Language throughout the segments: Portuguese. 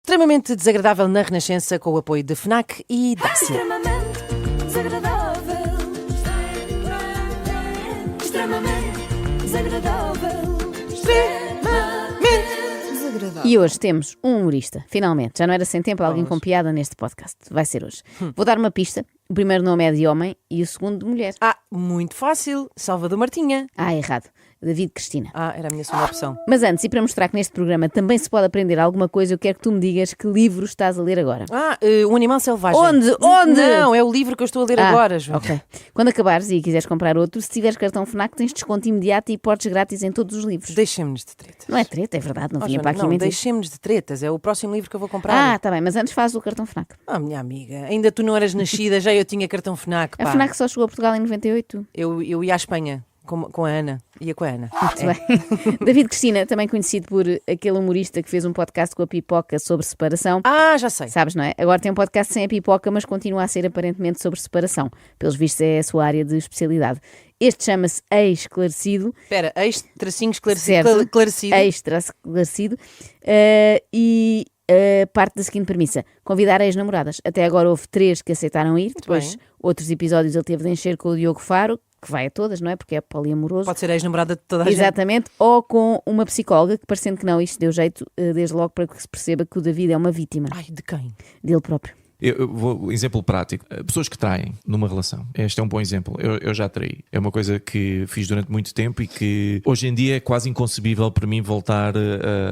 Extremamente desagradável na Renascença, com o apoio de FNAC e Dacia. Extremamente desagradável. Extremamente desagradável. E hoje temos um humorista, finalmente. Já não era sem tempo alguém com piada neste podcast. Vai ser hoje. Vou dar uma pista. O primeiro nome é de homem e o segundo de mulher. Muito fácil. Salvador Martinha. Errado. David Cristina. Era a minha segunda opção. Mas antes, e para mostrar que neste programa também se pode aprender alguma coisa, eu quero que tu me digas que livro estás a ler agora. Um Animal Selvagem. Onde? Não, é o livro que eu estou a ler agora, João. Ok. Quando acabares e quiseres comprar outro, se tiveres cartão FNAC, tens desconto imediato e portes grátis em todos os livros. Deixemos-nos de tretas. Não é treta, é verdade, não vinha Joana, para aqui não, mentir. deixemos de tretas. É o próximo livro que eu vou comprar. Tá bem, mas antes fazes o cartão FNAC. Minha amiga, ainda tu não eras nascida, já eu tinha cartão FNAC, pá. A FNAC só chegou a Portugal em 98. Eu ia à Espanha com a Ana. Ia com a Ana. Muito bem. David Cristina, também conhecido por aquele humorista que fez um podcast com a Pipoca sobre separação. Já sei. Sabes, não é? Agora tem um podcast sem a Pipoca, mas continua a ser aparentemente sobre separação. Pelos vistos é a sua área de especialidade. Este chama-se Ex-Esclarecido. Espera, ex-esclarecido. Certo. Esclarecido. Ex-Esclarecido. E parte da seguinte premissa: convidar ex-namoradas. Até agora houve 3 que aceitaram ir. Depois, outros episódios ele teve de encher com o Diogo Faro, que vai a todas, não é? Porque é poliamoroso. Pode ser ex-namorada de toda a gente. Exatamente. Ou com uma psicóloga, que parecendo que não, isto deu jeito desde logo para que se perceba que o David é uma vítima. De quem? Dele próprio. Eu vou, exemplo prático, pessoas que traem numa relação, este é um bom exemplo. Eu já traí, é uma coisa que fiz durante muito tempo e que hoje em dia é quase inconcebível para mim voltar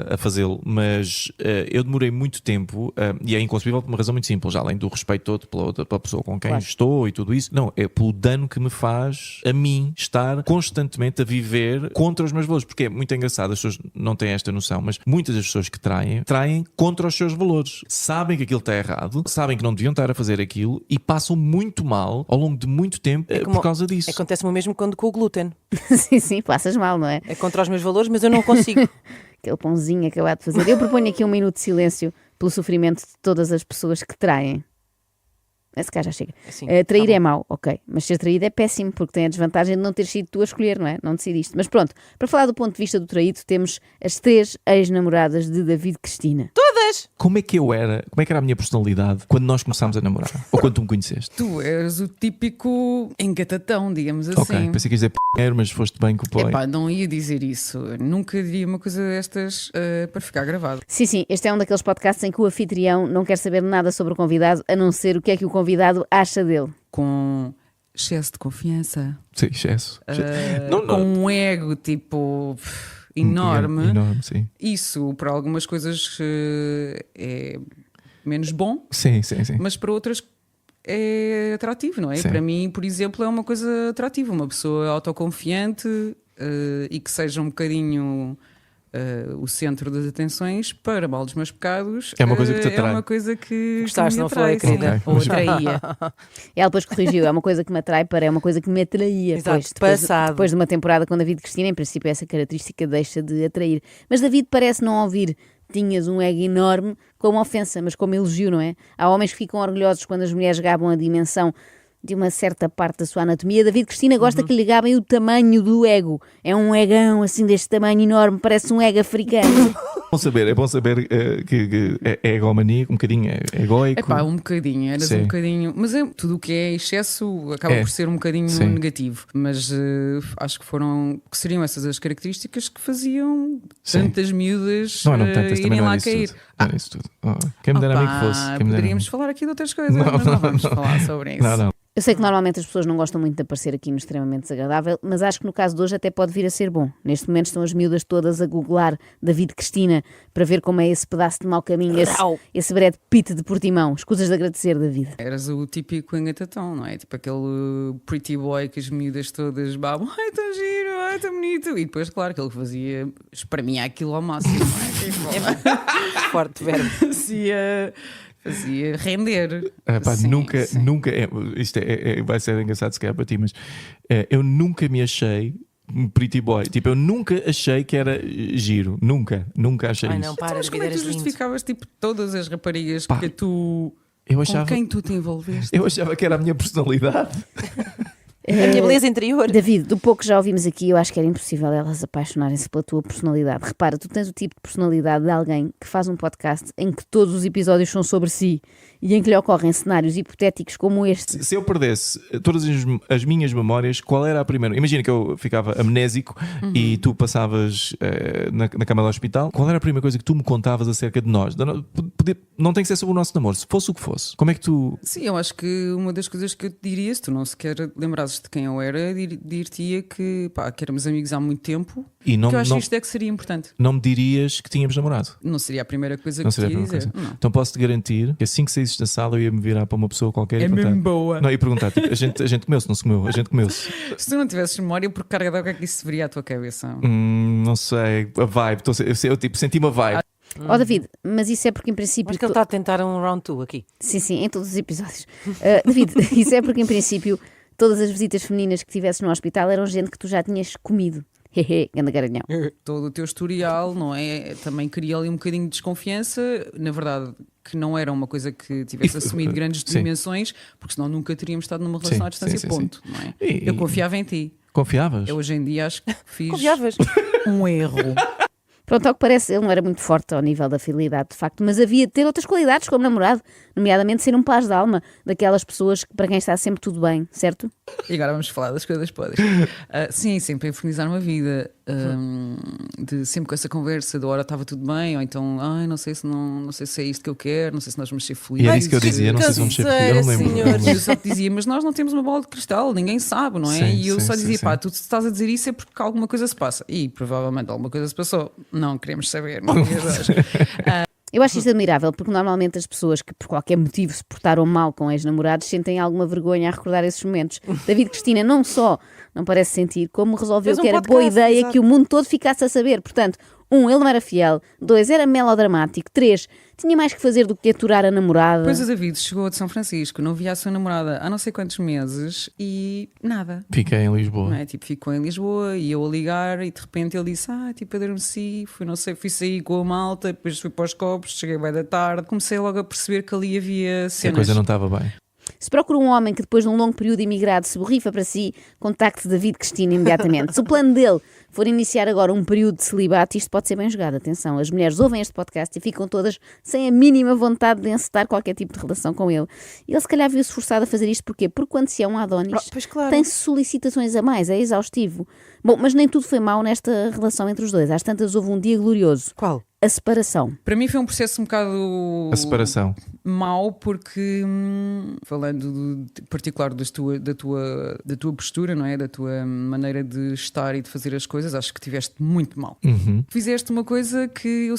a fazê-lo, mas eu demorei muito tempo e é inconcebível por uma razão muito simples, além do respeito todo pela pessoa com quem estou e tudo isso, não, é pelo dano que me faz a mim estar constantemente a viver contra os meus valores, porque é muito engraçado, as pessoas não têm esta noção, mas muitas das pessoas que traem contra os seus valores, sabem que aquilo está errado, sabem que não deviam estar a fazer aquilo e passam muito mal ao longo de muito tempo por causa disso. Acontece-me o mesmo quando com o glúten. Sim, passas mal, não é? É contra os meus valores, mas eu não consigo. Aquele pãozinho acabado de fazer. Eu proponho aqui um minuto de silêncio pelo sofrimento de todas as pessoas que traem. Esse cá já chega. Assim, trair é mau, ok. Mas ser traído é péssimo, porque tem a desvantagem de não ter sido tu a escolher, não é? Não decidiste. Mas pronto, para falar do ponto de vista do traído, temos as 3 ex-namoradas de David Cristina. Todas! Como é que era a minha personalidade quando nós começámos a namorar? Ou quando tu me conheceste? Tu eras o típico engatatão, digamos assim. Ok, pensei que ia dizer p***eiro, mas foste bem com o pai. Não ia dizer isso. Eu nunca diria uma coisa destas para ficar gravado. Sim, este é um daqueles podcasts em que o anfitrião não quer saber nada sobre o convidado, a não ser o que é que o convidado acha dele. Com excesso de confiança. Sim, excesso. Com um ego tipo enorme. Enorme, sim. Isso para algumas coisas é menos bom. Sim. Mas para outras é atrativo, não é? Sim. Para mim, por exemplo, é uma coisa atrativa. Uma pessoa autoconfiante e que seja um bocadinho o centro das atenções, para mal dos meus pecados. É uma coisa que te atrai. É uma coisa que Gostaste, me não atrai, foi, querida? sim. Ou atraía. Ela depois corrigiu, é uma coisa que me atrai para é uma coisa que me atraía. Exato, Depois de uma temporada com David Cristina, em princípio essa característica deixa de atrair. Mas David parece não ouvir tinhas um ego enorme como ofensa, mas como elogio, não é? Há homens que ficam orgulhosos quando as mulheres gabam a dimensão de uma certa parte da sua anatomia. David Cristina gosta que lhe gabem o tamanho do ego. É um egão assim deste tamanho enorme, parece um ego africano. É bom saber que é egomaníaco, um bocadinho egoico. Um bocadinho, eras Sim. um bocadinho. Mas tudo o que é excesso acaba por ser um bocadinho negativo. Mas acho que seriam essas as características que faziam tantas miúdas não tantas, irem lá isso cair. Tudo. Não era isso tudo. Quem me dera a mim que fosse. Poderíamos falar aqui de outras coisas, mas não vamos falar sobre isso. Não. Eu sei que normalmente as pessoas não gostam muito de aparecer aqui no Extremamente Desagradável, mas acho que no caso de hoje até pode vir a ser bom. Neste momento estão as miúdas todas a googlar David Cristina para ver como é esse pedaço de mau caminho, esse Brad Pitt de Portimão. Escusas de agradecer, David. Eras o típico engatatão, não é? Tipo aquele pretty boy que as miúdas todas babam. Ai, tão giro, ai, tão bonito. E depois, claro, aquele que fazia, espremia aquilo ao máximo, não é? Forte verbo. Fazia render. Nunca. Isto vai ser engraçado se calhar para ti, mas eu nunca me achei um pretty boy. Tipo, eu nunca achei que era giro. Nunca achei isso. Não, para, Mas como é que tu justificavas tipo, todas as raparigas com quem tu te envolveste? Eu achava que era a minha personalidade. A minha beleza interior. David, do pouco que já ouvimos aqui, eu acho que era impossível elas apaixonarem-se pela tua personalidade. Repara, tu tens o tipo de personalidade de alguém que faz um podcast em que todos os episódios são sobre si e em que lhe ocorrem cenários hipotéticos como este. Se eu perdesse todas as minhas memórias, qual era a primeira? Imagina que eu ficava amnésico e tu passavas na cama do hospital. Qual era a primeira coisa que tu me contavas acerca de nós? Não tem que ser sobre o nosso namoro, se fosse o que fosse. Como é que tu... Sim, eu acho que uma das coisas que eu te diria, se tu não sequer lembrasses de quem eu era, dir-te-ia que éramos amigos há muito tempo E não, que eu acho não, que isto é que seria importante. não me dirias que tínhamos namorado? Não seria a primeira coisa Não que te seria a ia primeira dizer. coisa. Não. Então posso-te garantir que assim que saísses da sala eu ia me virar para uma pessoa qualquer É e perguntar... mesmo boa. Não, e perguntar, tipo, a gente comeu-se, não se comeu? A gente comeu-se. Se tu não tivesses memória, por carga de água é que isso se viria à tua cabeça? Não sei, a vibe, eu tipo, senti uma vibe. Ó David, mas isso é porque em princípio... Acho que ele está a tentar um round 2 aqui. Sim, em todos os episódios. David, isso é porque em princípio todas as visitas femininas que tivesses no hospital eram gente que tu já tinhas comido. Hehe, ganda garanhão. Todo o teu historial, não é? Também cria ali um bocadinho de desconfiança. Na verdade, que não era uma coisa que tivesse assumido grandes Sim. dimensões, porque senão nunca teríamos estado numa relação Sim, à distância, sim, ponto. Não é? E- Eu confiava em ti. Confiavas? Eu hoje em dia acho que fiz Confiavas? um erro. Pronto, ao que parece, ele não era muito forte ao nível da fidelidade, de facto, mas havia de ter outras qualidades como namorado, nomeadamente ser um paz de alma, daquelas pessoas para quem está sempre tudo bem, certo? E agora vamos falar das coisas podres. Sim, sempre a infernizar uma vida. De sempre com essa conversa de hora estava tudo bem, ou então, não sei se é isto que eu quero, não sei se nós vamos ser felizes. E era isso que eu dizia, não sei se vamos ser... Eu não lembro. Senhores. E eu só te dizia, mas nós não temos uma bola de cristal, ninguém sabe, não é? Sim, e eu sim, só sim, dizia, sim. tu estás a dizer isso é porque alguma coisa se passa. E provavelmente alguma coisa se passou. Não queremos saber, não queremos. Eu acho isto admirável, porque normalmente as pessoas que por qualquer motivo se portaram mal com ex-namorados sentem alguma vergonha a recordar esses momentos. David Cristina não só não parece sentir, como resolveu Fez um que era podcast, boa ideia exato. que o mundo todo ficasse a saber. Portanto, 1, ele não era fiel. 2, era melodramático. 3, tinha mais que fazer do que aturar a namorada. Depois o David chegou de São Francisco, não via a sua namorada há não sei quantos meses e nada. Fiquei em Lisboa. Não é? Tipo, ficou em Lisboa e eu a ligar e de repente ele disse, adormeci, fui sair com a malta, depois fui para os copos, cheguei bem da tarde, comecei logo a perceber que ali havia A cenas. coisa não estava bem. Se procura um homem que depois de um longo período imigrado se borrifa para si, contacte David Cristina imediatamente. Se o plano dele for iniciar agora um período de celibato, isto pode ser bem jogado. Atenção, as mulheres ouvem este podcast e ficam todas sem a mínima vontade de encetar qualquer tipo de relação com ele. E ele se calhar viu-se forçado a fazer isto porquê? Porque quando se é um Adonis, Pois claro. tem solicitações a mais, é exaustivo. Bom, mas nem tudo foi mau nesta relação entre os dois. Às tantas houve um dia glorioso. Qual? A separação. Para mim foi um processo um bocado A separação. mau porque falando de particular da tua postura, não é? Da tua maneira de estar e de fazer as coisas, acho que tiveste muito mal. Fizeste uma coisa que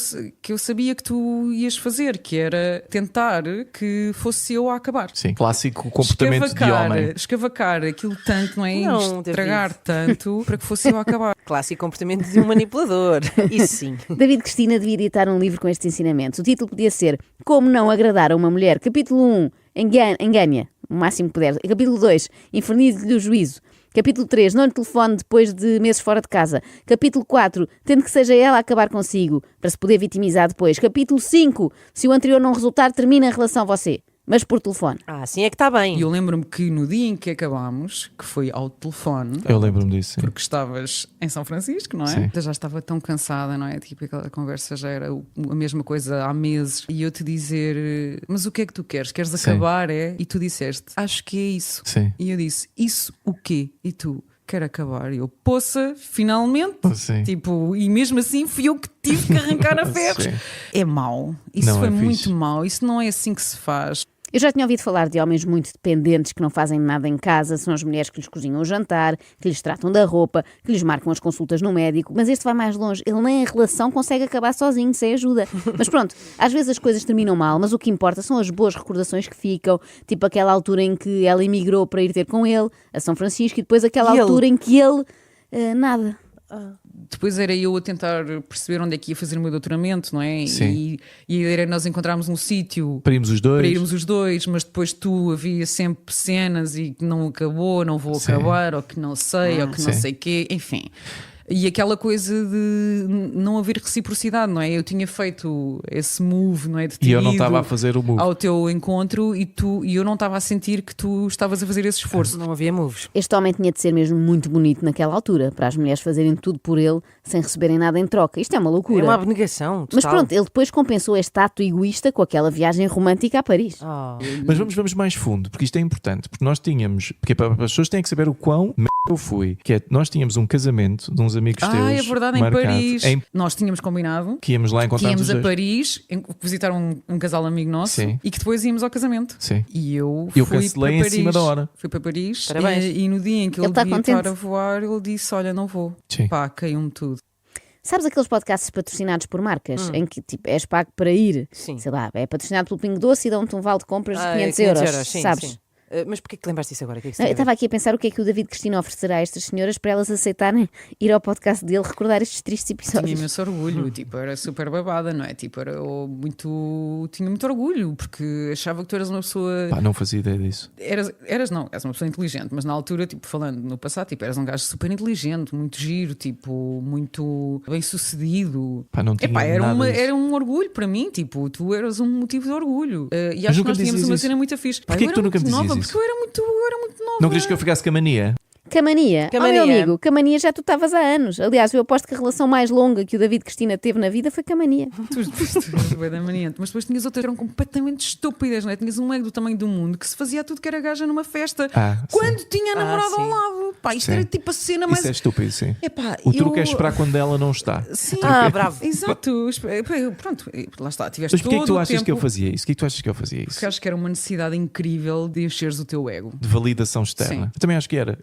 eu sabia que tu ias fazer, que era tentar que fosse eu a acabar. Sim, clássico comportamento de homem. Escavacar aquilo tanto, não é? Não, Estragar tanto para que fosse eu a acabar. Clássico comportamento de um manipulador. Isso sim. David Cristina devia editar um livro com estes ensinamentos. O título podia ser Como Não Agradar a uma Mulher. Capítulo 1, engane-a, o máximo que puder. Capítulo 2, infernize-lhe o juízo. Capítulo 3, não lhe telefone depois de meses fora de casa. Capítulo 4, tente que seja ela a acabar consigo, para se poder vitimizar depois. Capítulo 5, se o anterior não resultar, termina a relação você, mas por telefone. Assim é que está bem. E eu lembro-me que no dia em que acabámos, que foi ao telefone, Eu lembro-me disso, sim. porque estavas em São Francisco, não é? Sim. Eu já estava tão cansada, não é? Tipo, aquela conversa já era a mesma coisa há meses. E eu te dizer, mas o que é que tu queres? Queres Sim. acabar, é? E tu disseste, acho que é isso. Sim. E eu disse, isso o quê? E tu, quero acabar. E eu, poça, finalmente. Sim. Tipo, e mesmo assim fui eu que tive que arrancar a ferros. Sim. É mau. Isso Não foi é fixe. muito mau. Isso não é assim que se faz. Eu já tinha ouvido falar de homens muito dependentes que não fazem nada em casa, são as mulheres que lhes cozinham o jantar, que lhes tratam da roupa, que lhes marcam as consultas no médico, mas este vai mais longe, ele nem a relação consegue acabar sozinho, sem ajuda. Mas pronto, às vezes as coisas terminam mal, mas o que importa são as boas recordações que ficam, tipo aquela altura em que ela emigrou para ir ter com ele, a São Francisco, e depois aquela E altura em que ele, nada. Depois era eu a tentar perceber onde é que ia fazer o meu doutoramento, não é? Sim. E era nós encontrarmos um sítio Para irmos os dois. para irmos os dois, mas depois tu havia sempre cenas e que não acabou, não vou Sim. acabar, ou que não sei, ou que não Sim. sei o quê, enfim. E aquela coisa de não haver reciprocidade, não é? Eu tinha feito esse move, não é? De ter E eu não ido estava a fazer o move. ao teu encontro e eu não estava a sentir que tu estavas a fazer esse esforço. Não havia moves. Este homem tinha de ser mesmo muito bonito naquela altura, para as mulheres fazerem tudo por ele sem receberem nada em troca. Isto é uma loucura. É uma abnegação. Mas total. pronto, ele depois compensou este ato egoísta com aquela viagem romântica a Paris. Oh. Mas vamos mais fundo, porque isto é importante. Porque nós tínhamos. Porque as pessoas têm que saber o quão eu fui. Que é, nós tínhamos um casamento de uns amigos teus. É verdade, em marcado Paris. Nós tínhamos combinado que íamos lá que encontrar íamos os a dois. Paris visitar um casal amigo nosso. Sim. E que depois íamos ao casamento. Sim. E eu Eu fui cancelei para em Paris. cima da hora. Fui para Paris Parabéns. e no dia em que Ele ele está devia contente. estar a voar, ele disse: olha, não vou. Sim. Pá, caiu-me tudo. Sabes aqueles podcasts patrocinados por marcas em que tipo, és pago para ir? Sim. Sei lá, é patrocinado pelo Pingo Doce e dão-te um vale de compras de 500 euros, sim, sabes? sim. Mas porquê que lembraste isso agora? O que é que isso Não, tem eu a ver? estava aqui a pensar o que é que o David Cristina oferecerá a estas senhoras para elas aceitarem ir ao podcast dele recordar estes tristes Tinha episódios. imenso orgulho, tipo, era super babada, não é? Tipo, tinha muito orgulho, porque achava que tu eras uma pessoa. Pá, não fazia ideia disso. Eras uma pessoa inteligente, mas na altura, tipo, falando no passado, tipo, eras um gajo super inteligente, muito giro, tipo, muito bem sucedido. Pá, não tinha Epá, nada disso. era um orgulho para mim, tipo, tu eras um motivo de orgulho. E Mas acho que nunca nós tínhamos dizias uma isso. cena muito fixe. Pá, Porquê eu que tu era nunca me muito dizias nova, isso? porque eu era muito nova. Não querias que eu ficasse com a mania? Camania. Oh, Camania. meu amigo, Camania já tu estavas há anos. Aliás, eu aposto que a relação mais longa que o David Cristina teve na vida foi Camania. Tu eras bué da maniante, mas depois tinhas outras que eram completamente estúpidas, não é? Tinhas um ego do tamanho do mundo que se fazia tudo que era gaja numa festa quando tinha a namorada sim. ao lado. Pá, isto Sim. era tipo a cena mais. Isso é estúpido, sim. Epá, O truque eu- é esperar quando ela não está. Sim, Bravo. exato. Pronto, lá está. Tiveste Mas porquê é que todo tu o achas tempo, que eu fazia isso? Porquê é que tu achas que eu fazia isso? Porque acho que era uma necessidade incrível de encheres o teu ego. De validação externa. Sim. Eu também acho que era.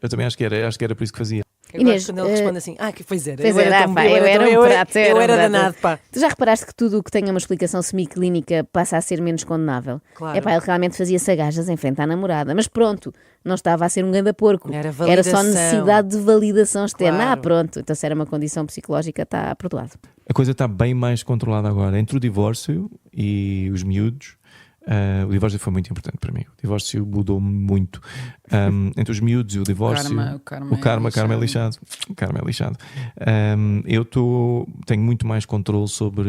Acho que era por isso que fazia. Eu Inês, gosto quando ele responde assim: que pois era. Pois eu era, tão- pá, eu era um prato. eu era um prato. danado, pá. Tu já reparaste que tudo o que tenha uma explicação semiclínica passa a ser menos condenável? Claro. É pá, ele realmente fazia sagajas em frente à namorada. Mas pronto, não estava a ser um ganda porco. Era só validação. necessidade de validação externa. Claro. Pronto, então se era uma condição psicológica, está perdoado. A coisa está bem mais controlada agora. Entre o divórcio e os miúdos, o divórcio foi muito importante para mim. O divórcio mudou-me muito. Entre os miúdos e o divórcio. O karma é lixado. O karma é lixado. Tenho muito mais controle sobre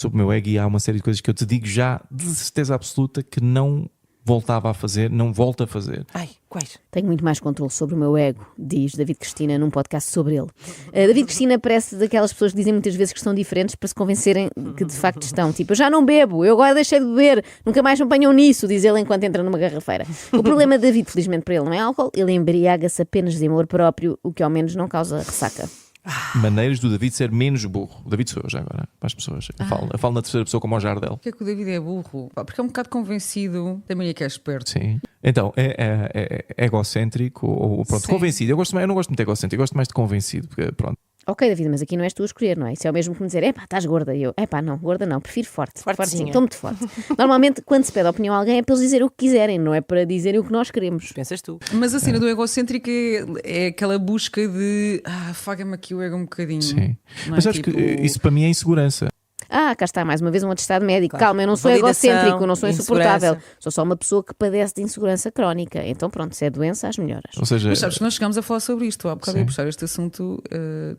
o meu ego, e há uma série de coisas que eu te digo já de certeza absoluta que não voltava a fazer, não volto a fazer. Ai, quais? Tenho muito mais controle sobre o meu ego, diz David Cristina num podcast sobre ele. David Cristina parece daquelas pessoas que dizem muitas vezes que estão diferentes para se convencerem que de facto estão. Tipo, eu já não bebo, eu agora deixei de beber, nunca mais me apanham nisso, diz ele enquanto entra numa garrafeira. O problema de David, felizmente para ele, não é álcool, ele embriaga-se apenas de amor próprio, o que ao menos não causa ressaca. Maneiras do David ser menos burro. O David sou eu já agora, para as pessoas. Eu falo na terceira pessoa como ao Jardel. Porquê é que o David é burro? Pá, porque é um bocado convencido. Também é que é esperto. Sim. Então, é egocêntrico ou pronto, Sim. convencido. Eu não gosto muito de egocêntrico, eu gosto mais de convencido, porque pronto. Ok, David, mas aqui não és tu a escolher, não é? Isso é o mesmo que me dizer, epá, estás gorda. E eu, epá, não, gorda não, prefiro forte. Fortezinha. Fortezinho, estou muito forte. Normalmente, quando se pede a opinião a alguém, é para eles dizerem o que quiserem, não é para dizerem o que nós queremos. Pensas tu. Mas a cena do egocêntrico é aquela busca de afaga-me aqui o ego um bocadinho. Sim. Não é? Mas acho Tipo, que isso para mim é insegurança. Cá está, mais uma vez um atestado médico. Claro. Calma, eu não sou Validação, egocêntrico, não sou insuportável. insegurança. Sou só uma pessoa que padece de insegurança crónica. Então pronto, se é doença, às melhoras. Ou seja, Mas sabes que nós chegámos a falar sobre isto. Há bocado Sim. eu puxar este assunto.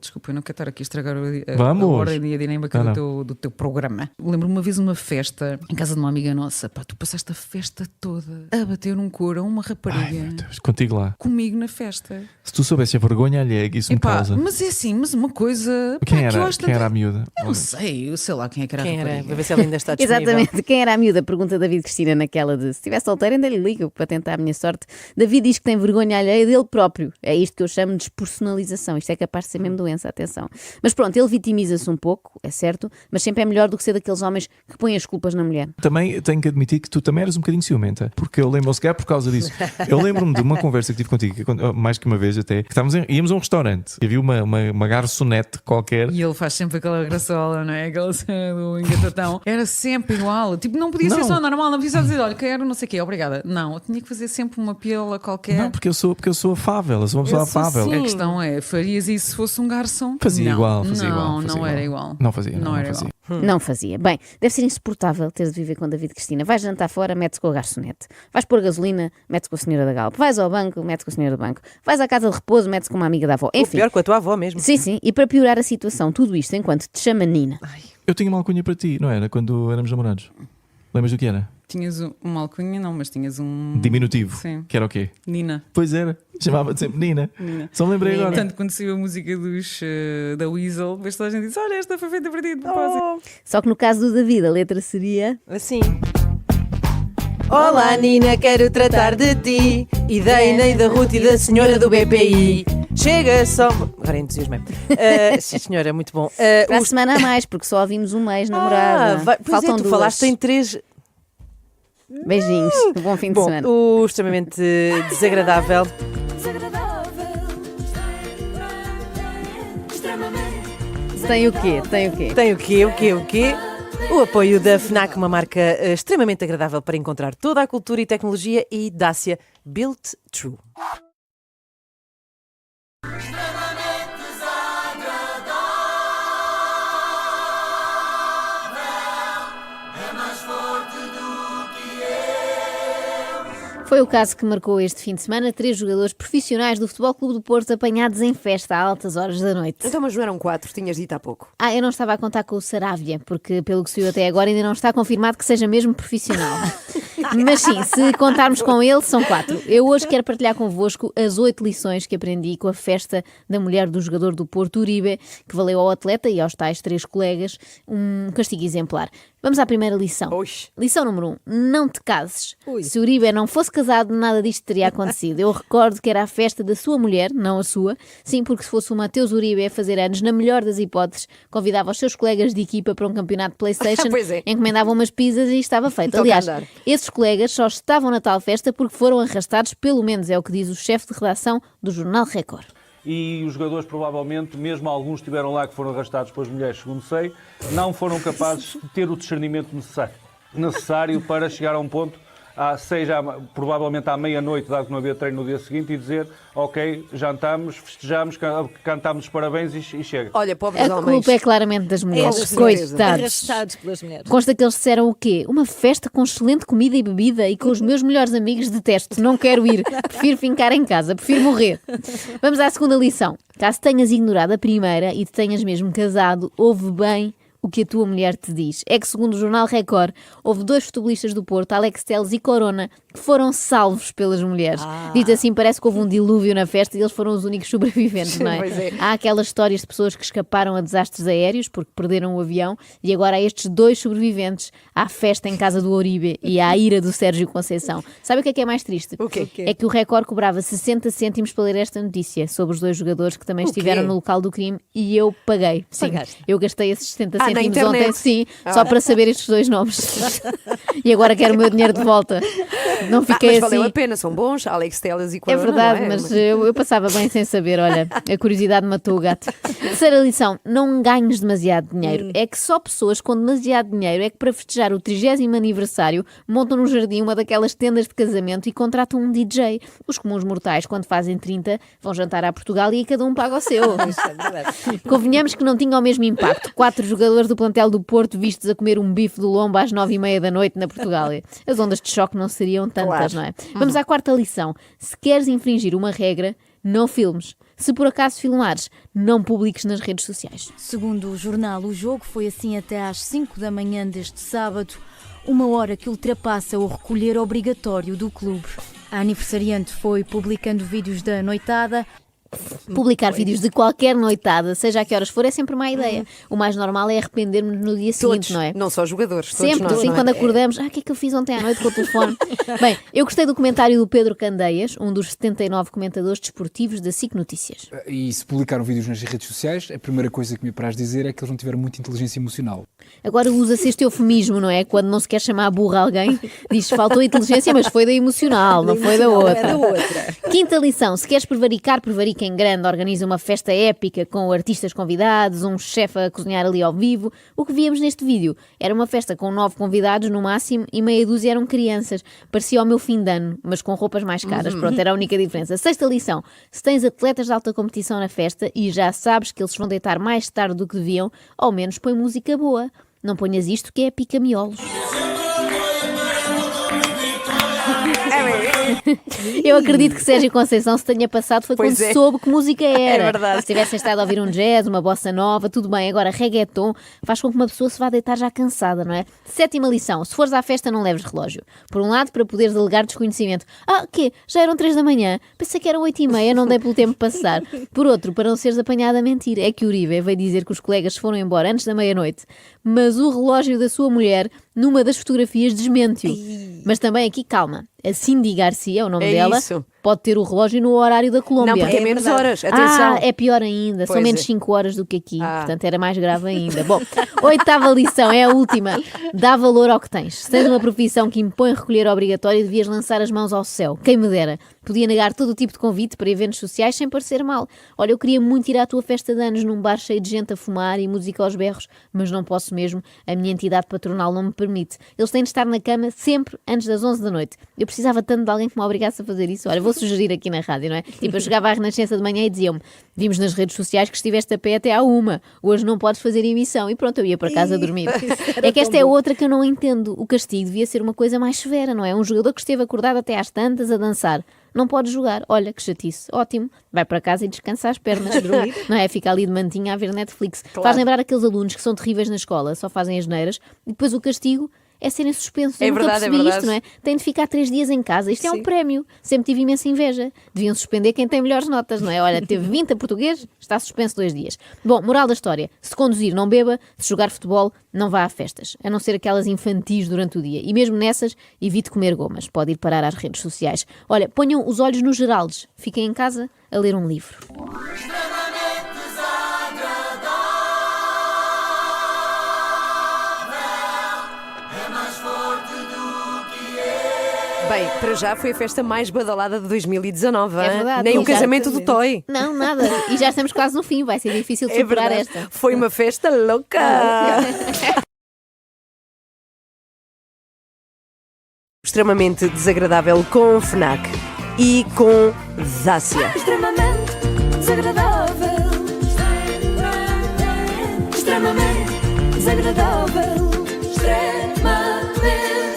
Desculpa, eu não quero estar aqui a estragar a Vamos. ordem e a dinâmica Não. do teu programa. Lembro-me uma vez uma festa em casa de uma amiga nossa. Pá, tu passaste a festa toda a bater num coro a uma ai rapariga meu Deus, contigo lá. comigo na festa. Se tu soubesse a vergonha alheia que isso me Epá, causa. mas é assim, mas uma coisa. Quem pá, que eu era? acho Quem era a tanto- miúda? Eu sei lá quem é que era Quem a era? rapariga. Para ver se ela ainda está disponível. Exatamente, quem era a miúda? Pergunta David Cristina naquela de se estivesse solteiro ainda lhe ligo para tentar a minha sorte. David diz que tem vergonha alheia dele próprio. É isto que eu chamo de despersonalização. Isto é capaz de ser mesmo doença, atenção. Mas pronto, ele vitimiza-se um pouco, é certo, mas sempre é melhor do que ser daqueles homens que põem as culpas na mulher. Também tenho que admitir que tu também eras um bocadinho ciumenta, porque eu lembro-me, se calhar por causa disso, eu lembro-me de uma conversa que tive contigo, mais que uma vez até, que íamos a um restaurante e havia uma garçonete qualquer. E ele faz sempre aquela graçola, não é? Aqueles... do engatatão era sempre igual. Tipo, não podia ser Não. só normal, não podia só dizer, olha, quero não sei o quê, obrigada. Não, eu tinha que fazer sempre uma pila qualquer. Não, porque eu sou afável, eu sou uma pessoa Eu sou afável. assim. A questão é, farias isso se fosse um garçom? Fazia Não. igual, fazia não, igual. Não era igual. Não fazia, não era fazia. igual. Não fazia. Bem, deve ser insuportável teres de viver com David Cristina. Vais jantar fora, metes com a garçonete. Vais pôr gasolina, metes com a senhora da Galp. Vais ao banco, metes com a senhora do banco. Vais à casa de repouso, metes com uma amiga da avó. Ou Enfim. pior, com a tua avó mesmo. Sim, sim. E para piorar a situação, tudo isto enquanto te chama Nina. Eu tinha uma alcunha para ti, não era? Quando éramos namorados. Lembras do que era? Tinhas uma alcunha, não, mas tinhas um... Diminutivo. Sim. Que era o quê? Nina. Pois era. Chamava-te sempre Nina. Só me lembrei agora. Tanto quando saiu a música da Weasel, depois toda a gente disse, olha, esta foi feita para ti de propósito. Oh, Só que no caso do David, a letra seria... assim. Olá, Nina, quero tratar de ti. E da Inês, da Ruth e da senhora do BPI. Chega só. Agora entusiasmei. Sim, senhora, muito bom. Para a semana a mais, porque só ouvimos um mês namorada. Pois Faltam é, tu duas. falaste em 3. Beijinhos. Bom fim de Bom, semana. o extremamente desagradável. Desagradável. Extremamente Tem o quê? Tem o quê? Tem o quê? O apoio da FNAC, uma marca extremamente agradável para encontrar toda a cultura e tecnologia, e Dacia Built True. Foi o caso que marcou este fim de semana 3 jogadores profissionais do Futebol Clube do Porto apanhados em festa a altas horas da noite. Então, mas não eram 4, tinhas dito há pouco. Eu não estava a contar com o Saravia, porque pelo que saiu até agora ainda não está confirmado que seja mesmo profissional. Mas sim, se contarmos com ele, são 4. Eu hoje quero partilhar convosco as 8 lições que aprendi com a festa da mulher do jogador do Porto, Uribe, que valeu ao atleta e aos tais 3 colegas um castigo exemplar. Vamos à primeira lição. Oxe. Lição número 1. Não te cases. Ui. Se Uribe não fosse casado, nada disto teria acontecido. Eu recordo que era a festa da sua mulher, não a sua. Sim, porque se fosse o Mateus Uribe a fazer anos, na melhor das hipóteses, convidava os seus colegas de equipa para um campeonato de PlayStation, Pois é. encomendavam umas pizzas e estava feito. Toca Aliás, andar. esses colegas só estavam na tal festa porque foram arrastados, pelo menos é o que diz o chefe de redação do Jornal Record. E os jogadores provavelmente, mesmo alguns estiveram lá que foram arrastados pelas mulheres, segundo sei, não foram capazes de ter o discernimento necessário para chegar a um ponto, provavelmente à meia-noite, dado que não havia treino no dia seguinte, e dizer, ok, jantamos, festejamos, cantamos os parabéns e chega. Olha, pobres A homens. culpa é claramente das mulheres. com certeza. Coitados. Arrastados pelas mulheres. Consta que eles disseram o quê? Uma festa com excelente comida e bebida e com os meus melhores amigos detesto, não quero ir, prefiro ficar em casa, prefiro morrer. Vamos à segunda lição. Caso tenhas ignorado a primeira e te tenhas mesmo casado, ouve bem o que a tua mulher te diz. É que, segundo o Jornal Record, houve 2 futebolistas do Porto, Alex Telles e Corona, que foram salvos pelas mulheres. Dito assim, parece que houve um dilúvio na festa e eles foram os únicos sobreviventes, não é? Pois é. Há aquelas histórias de pessoas que escaparam a desastres aéreos porque perderam o avião, e agora há estes 2 sobreviventes à festa em casa do Uribe e à ira do Sérgio Conceição. Sabe o que é mais triste? O quê? É que o Record cobrava 60 cêntimos para ler esta notícia sobre os 2 jogadores que também O estiveram quê? no local do crime, e eu paguei. Sim, Pagaste? eu gastei esses 60 na cêntimos internet? ontem, sim, só para saber estes 2 nomes. E agora quero o meu dinheiro de volta. Não fiquei mas assim. valeu a pena, são bons, Alex Telles e É Corona, verdade, não é? mas eu passava bem sem saber, olha, a curiosidade matou o gato. Terceira lição, não ganhes demasiado dinheiro. É que só pessoas com demasiado dinheiro é que para festejar o 30º aniversário montam no jardim uma daquelas tendas de casamento e contratam um DJ. Os comuns mortais, quando fazem 30, vão jantar a Portugal e aí cada um paga o seu. Convenhamos que não tinha o mesmo impacto. 4 jogadores do plantel do Porto vistos a comer um bife do lombo às 9h30 da noite na Portugália. As ondas de choque não seriam tantas, Claro. não é? Vamos à quarta lição. Se queres infringir uma regra, não filmes. Se por acaso filmares, não publiques nas redes sociais. Segundo o jornal, o jogo foi assim até às 5 da manhã deste sábado, uma hora que ultrapassa o recolher obrigatório do clube. A aniversariante foi publicando vídeos da noitada. Publicar vídeos de qualquer noitada, seja a que horas for, é sempre má ideia. O mais normal é arrepender-nos no dia Todos, seguinte, não é? não só jogadores, todos Sempre, nós, assim, não é? quando acordamos, o que é que eu fiz ontem à noite com o telefone? Bem, eu gostei do comentário do Pedro Candeias, um dos 79 comentadores desportivos da SIC Notícias. E se publicaram vídeos nas redes sociais, a primeira coisa que me apraz dizer é que eles não tiveram muita inteligência emocional. Agora usa-se este eufemismo, não é? Quando não se quer chamar burra alguém, diz faltou inteligência, mas foi da emocional, não foi da outra. Quinta lição, se queres prevaricar, prevarica em grande, organiza uma festa épica com artistas convidados, um chefe a cozinhar ali ao vivo. O que víamos neste vídeo era uma festa com 9 convidados no máximo e meia dúzia eram crianças. Parecia o meu fim de ano, mas com roupas mais caras. Pronto, era a única diferença. Sexta lição: se tens atletas de alta competição na festa e já sabes que eles vão deitar mais tarde do que deviam, ao menos põe música boa. Não ponhas isto que é pica-miolos. Eu acredito que Sérgio Conceição se tenha passado foi Pois quando é. soube que música era. É verdade. Se tivessem estado a ouvir um jazz, uma bossa nova, tudo bem. Agora, reggaeton faz com que uma pessoa se vá deitar já cansada, não é? Sétima lição: se fores à festa, não leves relógio. Por um lado, para poderes alegar desconhecimento. Ah, quê? Já eram 3 da manhã? Pensei que eram 8h30, não dei pelo tempo passar. Por outro, para não seres apanhada a mentir. É que o Uribe veio dizer que os colegas foram embora antes da meia-noite, mas o relógio da sua mulher, numa das fotografias, desmente-o. Mas também aqui, calma, a Cindy Garcia, o nome É dela, isso. pode ter o relógio no horário da Colômbia. Não, porque é menos horas. Atenção. Ah, é pior ainda, são Pois menos é. 5 horas do que aqui, Ah. portanto era mais grave ainda. Bom, oitava lição, é a última: dá valor ao que tens. Se tens uma profissão que impõe recolher obrigatório, devias lançar as mãos ao céu. Quem me dera, podia negar todo o tipo de convite para eventos sociais sem parecer mal. Olha, eu queria muito ir à tua festa de anos num bar cheio de gente a fumar e música aos berros, mas não posso mesmo, a minha entidade patronal não me permite. Eles têm de estar na cama sempre antes das 11 da noite. Eu precisava tanto de alguém que me obrigasse a fazer isso. Olha, vou sugerir aqui na rádio, não é? Tipo, eu chegava à Renascença de manhã e diziam-me: vimos nas redes sociais que estiveste a pé até à 1, hoje não podes fazer emissão. E pronto, eu ia para casa dormir. É que esta é outra que eu não entendo. O castigo devia ser uma coisa mais severa, não é? Um jogador que esteve acordado até às tantas a dançar não pode jogar. Olha, que chatice. Ótimo. Vai para casa e descansa as pernas. Não é? Fica ali de mantinha a ver Netflix. Claro. Faz lembrar aqueles alunos que são terríveis na escola, só fazem asneiras e depois o castigo é serem suspensos. É Eu nunca verdade, é percebi verdade. isto, não é? Têm de ficar 3 dias em casa. Isto é um Sim. prémio. Sempre tive imensa inveja. Deviam suspender quem tem melhores notas, não é? Olha, teve 20 a português, está suspenso 2 dias. Bom, moral da história: se conduzir, não beba; se jogar futebol, não vá a festas. A não ser aquelas infantis durante o dia. E mesmo nessas, evite comer gomas. Pode ir parar às redes sociais. Olha, ponham os olhos nos Geraldes. Fiquem em casa a ler um livro. Bem, para já foi a festa mais badalada de 2019. É hein? verdade. Nem o Exato. casamento do Toy. Não, nada. E já estamos quase no fim. Vai ser difícil É superar verdade. esta. Foi uma festa louca. Extremamente desagradável com FNAC e com Dácia. Extremamente desagradável. Extremamente desagradável. Extremamente.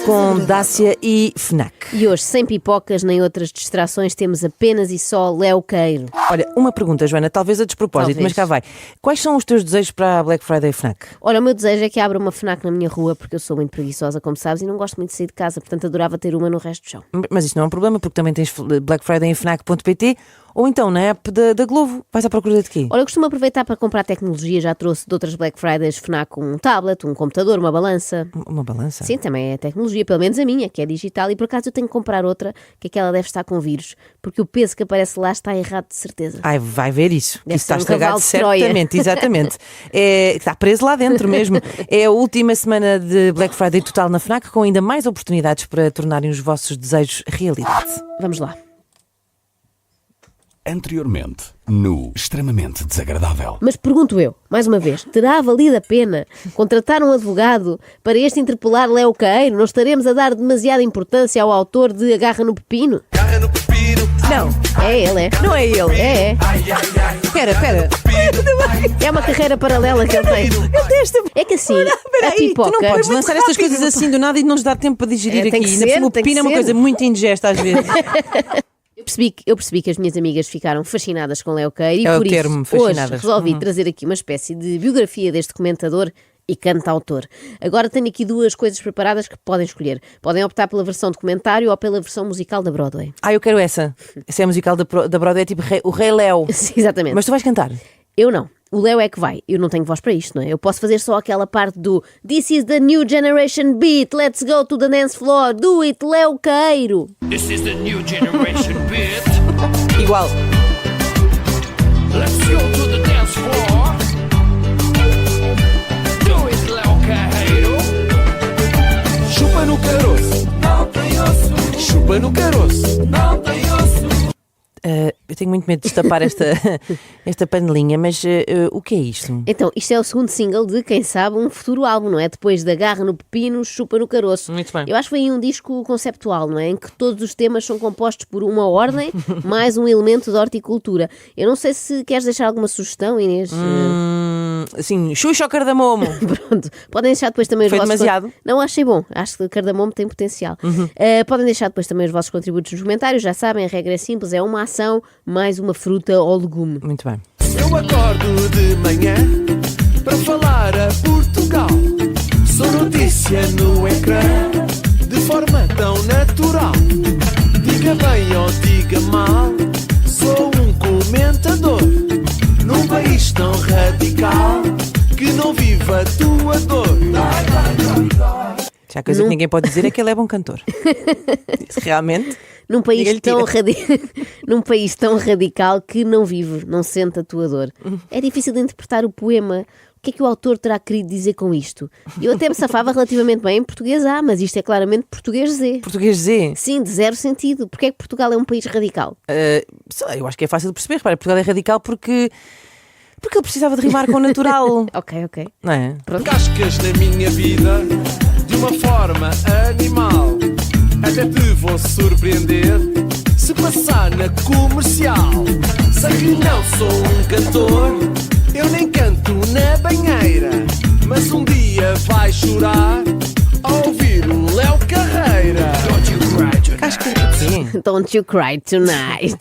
Com Dácia e FNAC. E hoje, sem pipocas nem outras distrações, temos apenas e só Léo Queiro. Olha, uma pergunta, Joana, talvez a despropósito, Talvez. mas cá vai. Quais são os teus desejos para a Black Friday FNAC? Olha, o meu desejo é que abra uma FNAC na minha rua, porque eu sou muito preguiçosa, como sabes, e não gosto muito de sair de casa, portanto adorava ter uma no resto do chão. Mas isso não é um problema, porque também tens Black Friday em FNAC.pt ou então na app da Glovo. Vais à procura de quê? Olha, eu costumo aproveitar para comprar tecnologia, já trouxe de outras Black Fridays FNAC um tablet, um computador, uma balança. Uma balança? Sim, também é tecnologia, pelo menos a minha, que é digital, e por acaso eu tenho que comprar outra, que aquela deve estar com vírus, porque o peso que aparece lá está errado de certeza. Ai, vai ver isso. Deve Isso está ser um estragado cavalo de Troia. certamente, exatamente. Está preso lá dentro mesmo. É a última semana de Black Friday total na FNAC, com ainda mais oportunidades para tornarem os vossos desejos realidade. Vamos lá. Anteriormente, no Extremamente Desagradável. Mas pergunto eu, mais uma vez, terá valido a pena contratar um advogado para este interpelar Léo Queiro? Não estaremos a dar demasiada importância ao autor de Agarra no Pepino? Não, É ele, é. não é ele. É. Espera. É uma carreira paralela que ele tem. É que assim, a Tu pipoca... não podes lançar estas coisas assim do nada e não nos dá tempo para digerir É, tem aqui. que Ainda por ser, cima, o tem que pepino é uma ser. coisa muito indigesta às vezes. Eu percebi que as minhas amigas ficaram fascinadas com Léo Queiro e É o por isso termo, hoje fascinadas. resolvi trazer aqui uma espécie de biografia deste comentador e cantautor. Agora tenho aqui 2 coisas preparadas que podem escolher. Podem optar pela versão documentário ou pela versão musical da Broadway. Eu quero essa. Essa é a musical da Broadway, é tipo o Rei Léo. Sim, exatamente. Mas tu vais cantar? Eu não. O Léo é que vai. Eu não tenho voz para isto, não é? Eu posso fazer só aquela parte do This is the new generation beat, let's go to the dance floor, do it, Léo Queiro. This is the new generation beat. Igual. Let's go to the dance floor. Do it, Léo Queiro. Chupa no caroço. Não tem osso. Chupa no caroço. Não tem osso. Eu tenho muito medo de destapar esta panelinha, mas o que é isto? Então, isto é o segundo single de, quem sabe, um futuro álbum, não é? Depois da Garra no Pepino, Chupa no Caroço. Muito bem. Eu acho que foi aí um disco conceptual, não é? Em que todos os temas são compostos por uma ordem, mais um elemento de horticultura. Eu não sei se queres deixar alguma sugestão, Inês. Assim, Xuxa ou Cardamomo? Pronto. Podem deixar depois também os Foi vossos... demasiado? Não, achei bom. Acho que Cardamomo tem potencial. Podem deixar depois também os vossos contributos nos comentários. Já sabem, a regra é simples, é uma ação mais uma fruta ou legume. Muito bem. Eu acordo de manhã para falar a Portugal. Sou notícia no ecrã de forma tão natural. Diga bem ou diga mal, sou um comentador num país tão radical que não vive a tua dor. Já a coisa que ninguém pode dizer é que ele é bom cantor. Isso realmente. Num país, num país tão radical que não vive, não sente a tua dor. É difícil de interpretar o poema. O que é que o autor terá querido dizer com isto? Eu até me safava relativamente bem em português A, mas isto é claramente português Z. Português Z? Sim, de zero sentido. Porquê é que Portugal é um país radical? Eu acho que é fácil de perceber. Repara, Portugal é radical porque ele precisava de rimar com natural. Ok. Não é? Cascas na minha vida de uma forma animal. Até te vou surpreender se passar na comercial. Sei que não sou um cantor, eu nem canto na banheira, mas um dia vai chorar ao ouvir o Léo Carreira. Don't you cry tonight. Don't you cry tonight.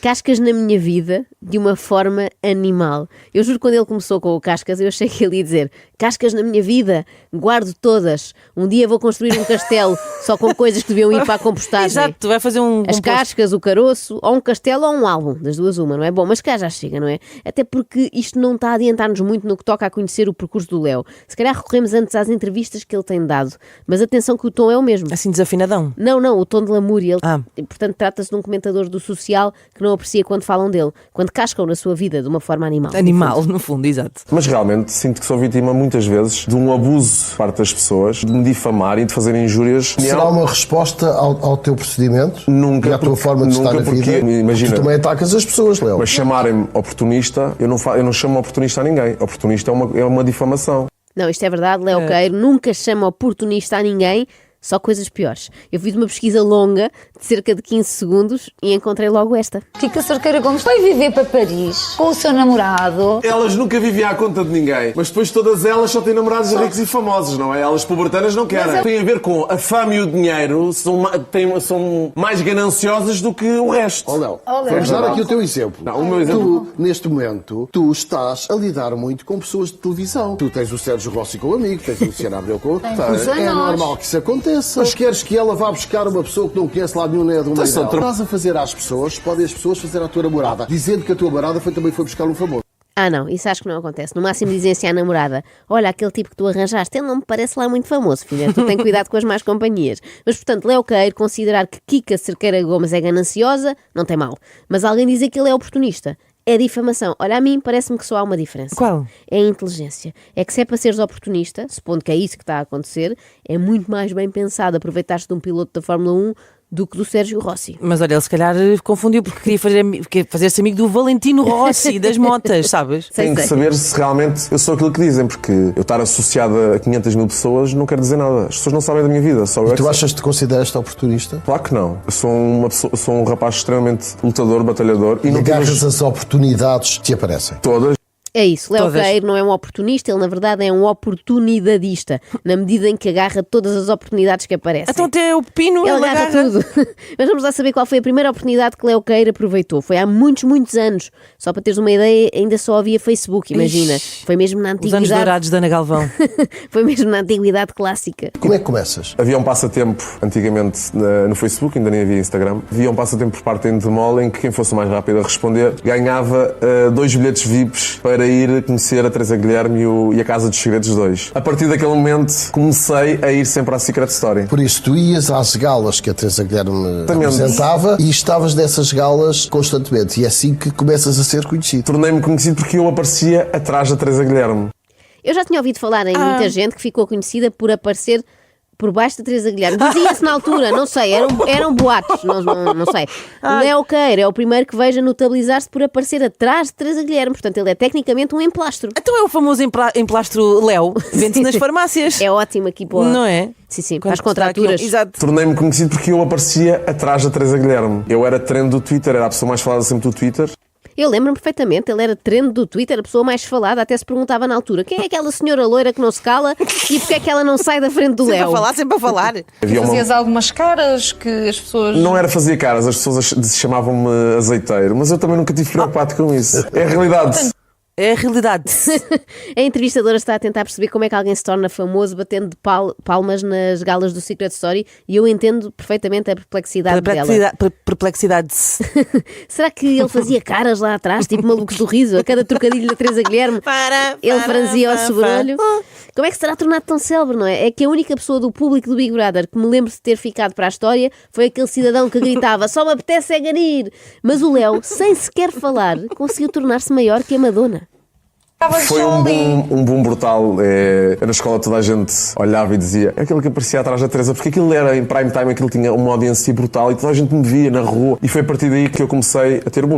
Cascas na minha vida de uma forma animal. Eu juro que quando ele começou com o Cascas, eu achei que ele ia dizer: cascas na minha vida, guardo todas. Um dia vou construir um castelo só com coisas que deviam ir para a compostagem. Exato, tu vai fazer as cascas, o caroço, ou um castelo ou um álbum, das duas uma, não é? Bom, mas cá já chega, não é? Até porque isto não está a adiantar-nos muito no que toca a conhecer o percurso do Léo. Se calhar recorremos antes às entrevistas que ele tem dado, mas atenção que o tom é o mesmo. Assim desafinadão? Não, o tom de lamúria. Portanto, trata-se de um comentador do social que não aprecia quando falam dele, quando cascam na sua vida de uma forma animal. Animal, no fundo, exato. Mas realmente sinto que sou vítima muitas vezes de um abuso por parte das pessoas, de me difamar e de fazer injúrias. Será uma resposta ao teu procedimento? Nunca. E à tua forma de estar na vida? Imagina, tu também atacas as pessoas, Léo. Mas chamarem-me oportunista, eu não chamo oportunista a ninguém. Oportunista é uma difamação. Não, isto é verdade, Léo Queiro nunca chama oportunista a ninguém. Só coisas piores. Eu fiz uma pesquisa longa, de cerca de 15 segundos, e encontrei logo esta. Kika Cerqueira Gomes foi viver para Paris com o seu namorado. Elas nunca vivem à conta de ninguém, mas depois todas elas só têm namorados ricos e famosos, não é? Elas pubertanas não querem. Tem a ver com a fama e o dinheiro, são mais gananciosas do que o resto. Léo, vamos dar aqui o teu exemplo. Não, o meu exemplo. Tu, neste momento, tu estás a lidar muito com pessoas de televisão. Tu tens o Sérgio Rossi com o amigo, tens o Luciano Abreu com o outro. É normal que isso aconteça. Mas queres que ela vá buscar uma pessoa que não conhece lá nenhum nem do meio dela? Estás a fazer às pessoas, podem as pessoas fazer à tua namorada, dizendo que a tua namorada também foi buscar um famoso. Não, isso acho que não acontece. No máximo dizem assim à namorada: olha, aquele tipo que tu arranjaste, ele não me parece lá muito famoso, filha, tu tem cuidado com as más companhias. Mas, portanto, Léo Queiro considerar que Kika Cerqueira Gomes é gananciosa, não tem mal. Mas alguém dizer que ele é oportunista é difamação. Olha, a mim parece-me que só há uma diferença. Qual? É a inteligência. É que se é para seres oportunista, supondo que é isso que está a acontecer, é muito mais bem pensado aproveitar-te de um piloto da Fórmula 1 do que do Sérgio Rossi. Mas olha, ele se calhar confundiu porque queria fazer-se amigo do Valentino Rossi das motas, sabes? Tenho que saber se realmente eu sou aquilo que dizem, porque eu estar associado a 500 mil pessoas não quer dizer nada. As pessoas não sabem da minha vida. Só tu achas que te consideras-te oportunista? Claro que não. Eu sou um rapaz extremamente lutador, batalhador. E agarras as oportunidades que te aparecem? Todas. É isso, Léo Queiro não é um oportunista, ele na verdade é um oportunidadista, na medida em que agarra todas as oportunidades que aparecem. Então até o pepino ele agarra tudo. Mas vamos lá saber qual foi a primeira oportunidade que Léo Queiro aproveitou. Foi há muitos anos. Só para teres uma ideia, ainda só havia Facebook, imagina. Foi mesmo na antiguidade. Os anos dourados da Ana Galvão. Foi mesmo na antiguidade clássica. Como é que começas? Havia um passatempo antigamente no Facebook, ainda nem havia Instagram. Havia um passatempo por parte da Endemol em que quem fosse mais rápido a responder ganhava 2 bilhetes VIPs para ir conhecer a Teresa Guilherme e a Casa dos Segredos 2. A partir daquele momento comecei a ir sempre à Secret Story. Por isso, tu ias às galas que a Teresa Guilherme apresentava e estavas dessas galas constantemente. E é assim que começas a ser conhecido. Tornei-me conhecido porque eu aparecia atrás da Teresa Guilherme. Eu já tinha ouvido falar em muita gente que ficou conhecida por aparecer por baixo da Teresa Guilherme. Dizia-se na altura, não sei, eram boatos, não sei. Léo Queira é o primeiro que vejo a notabilizar-se por aparecer atrás de Teresa Guilherme, portanto ele é tecnicamente um emplastro. Então é o famoso emplastro Léo, vende-se nas farmácias. É ótimo aqui para... Não é? Sim, para as contraturas. Exato. Tornei-me conhecido porque eu aparecia atrás da Teresa Guilherme. Eu era trend do Twitter, era a pessoa mais falada sempre do Twitter. Eu lembro-me perfeitamente, ele era trend do Twitter, a pessoa mais falada, até se perguntava na altura quem é aquela senhora loira que não se cala e porque é que ela não sai da frente do Léo. Sempre a falar. Fazias algumas caras que as pessoas... Não era fazer caras, as pessoas chamavam-me azeiteiro, mas eu também nunca tive preocupado com isso. É a realidade. É a realidade. A entrevistadora está a tentar perceber como é que alguém se torna famoso batendo de palmas nas galas do Secret Story e eu entendo perfeitamente a perplexidade dela. Perplexidade. Será que ele fazia caras lá atrás, tipo malucos do riso, a cada trocadilho da Teresa Guilherme? Ele franzia o sobrolho. Como é que se terá tornado tão célebre, não é? É que a única pessoa do público do Big Brother que me lembro de ter ficado para a história foi aquele cidadão que gritava só me apetece é ganir. Mas o Léo, sem sequer falar, conseguiu tornar-se maior que a Madonna. Foi um boom brutal. Na escola toda a gente olhava e dizia aquele que aparecia atrás da Teresa, porque aquilo era em prime time, aquilo tinha uma audiência brutal e toda a gente me via na rua. E foi a partir daí que eu comecei a ter boom.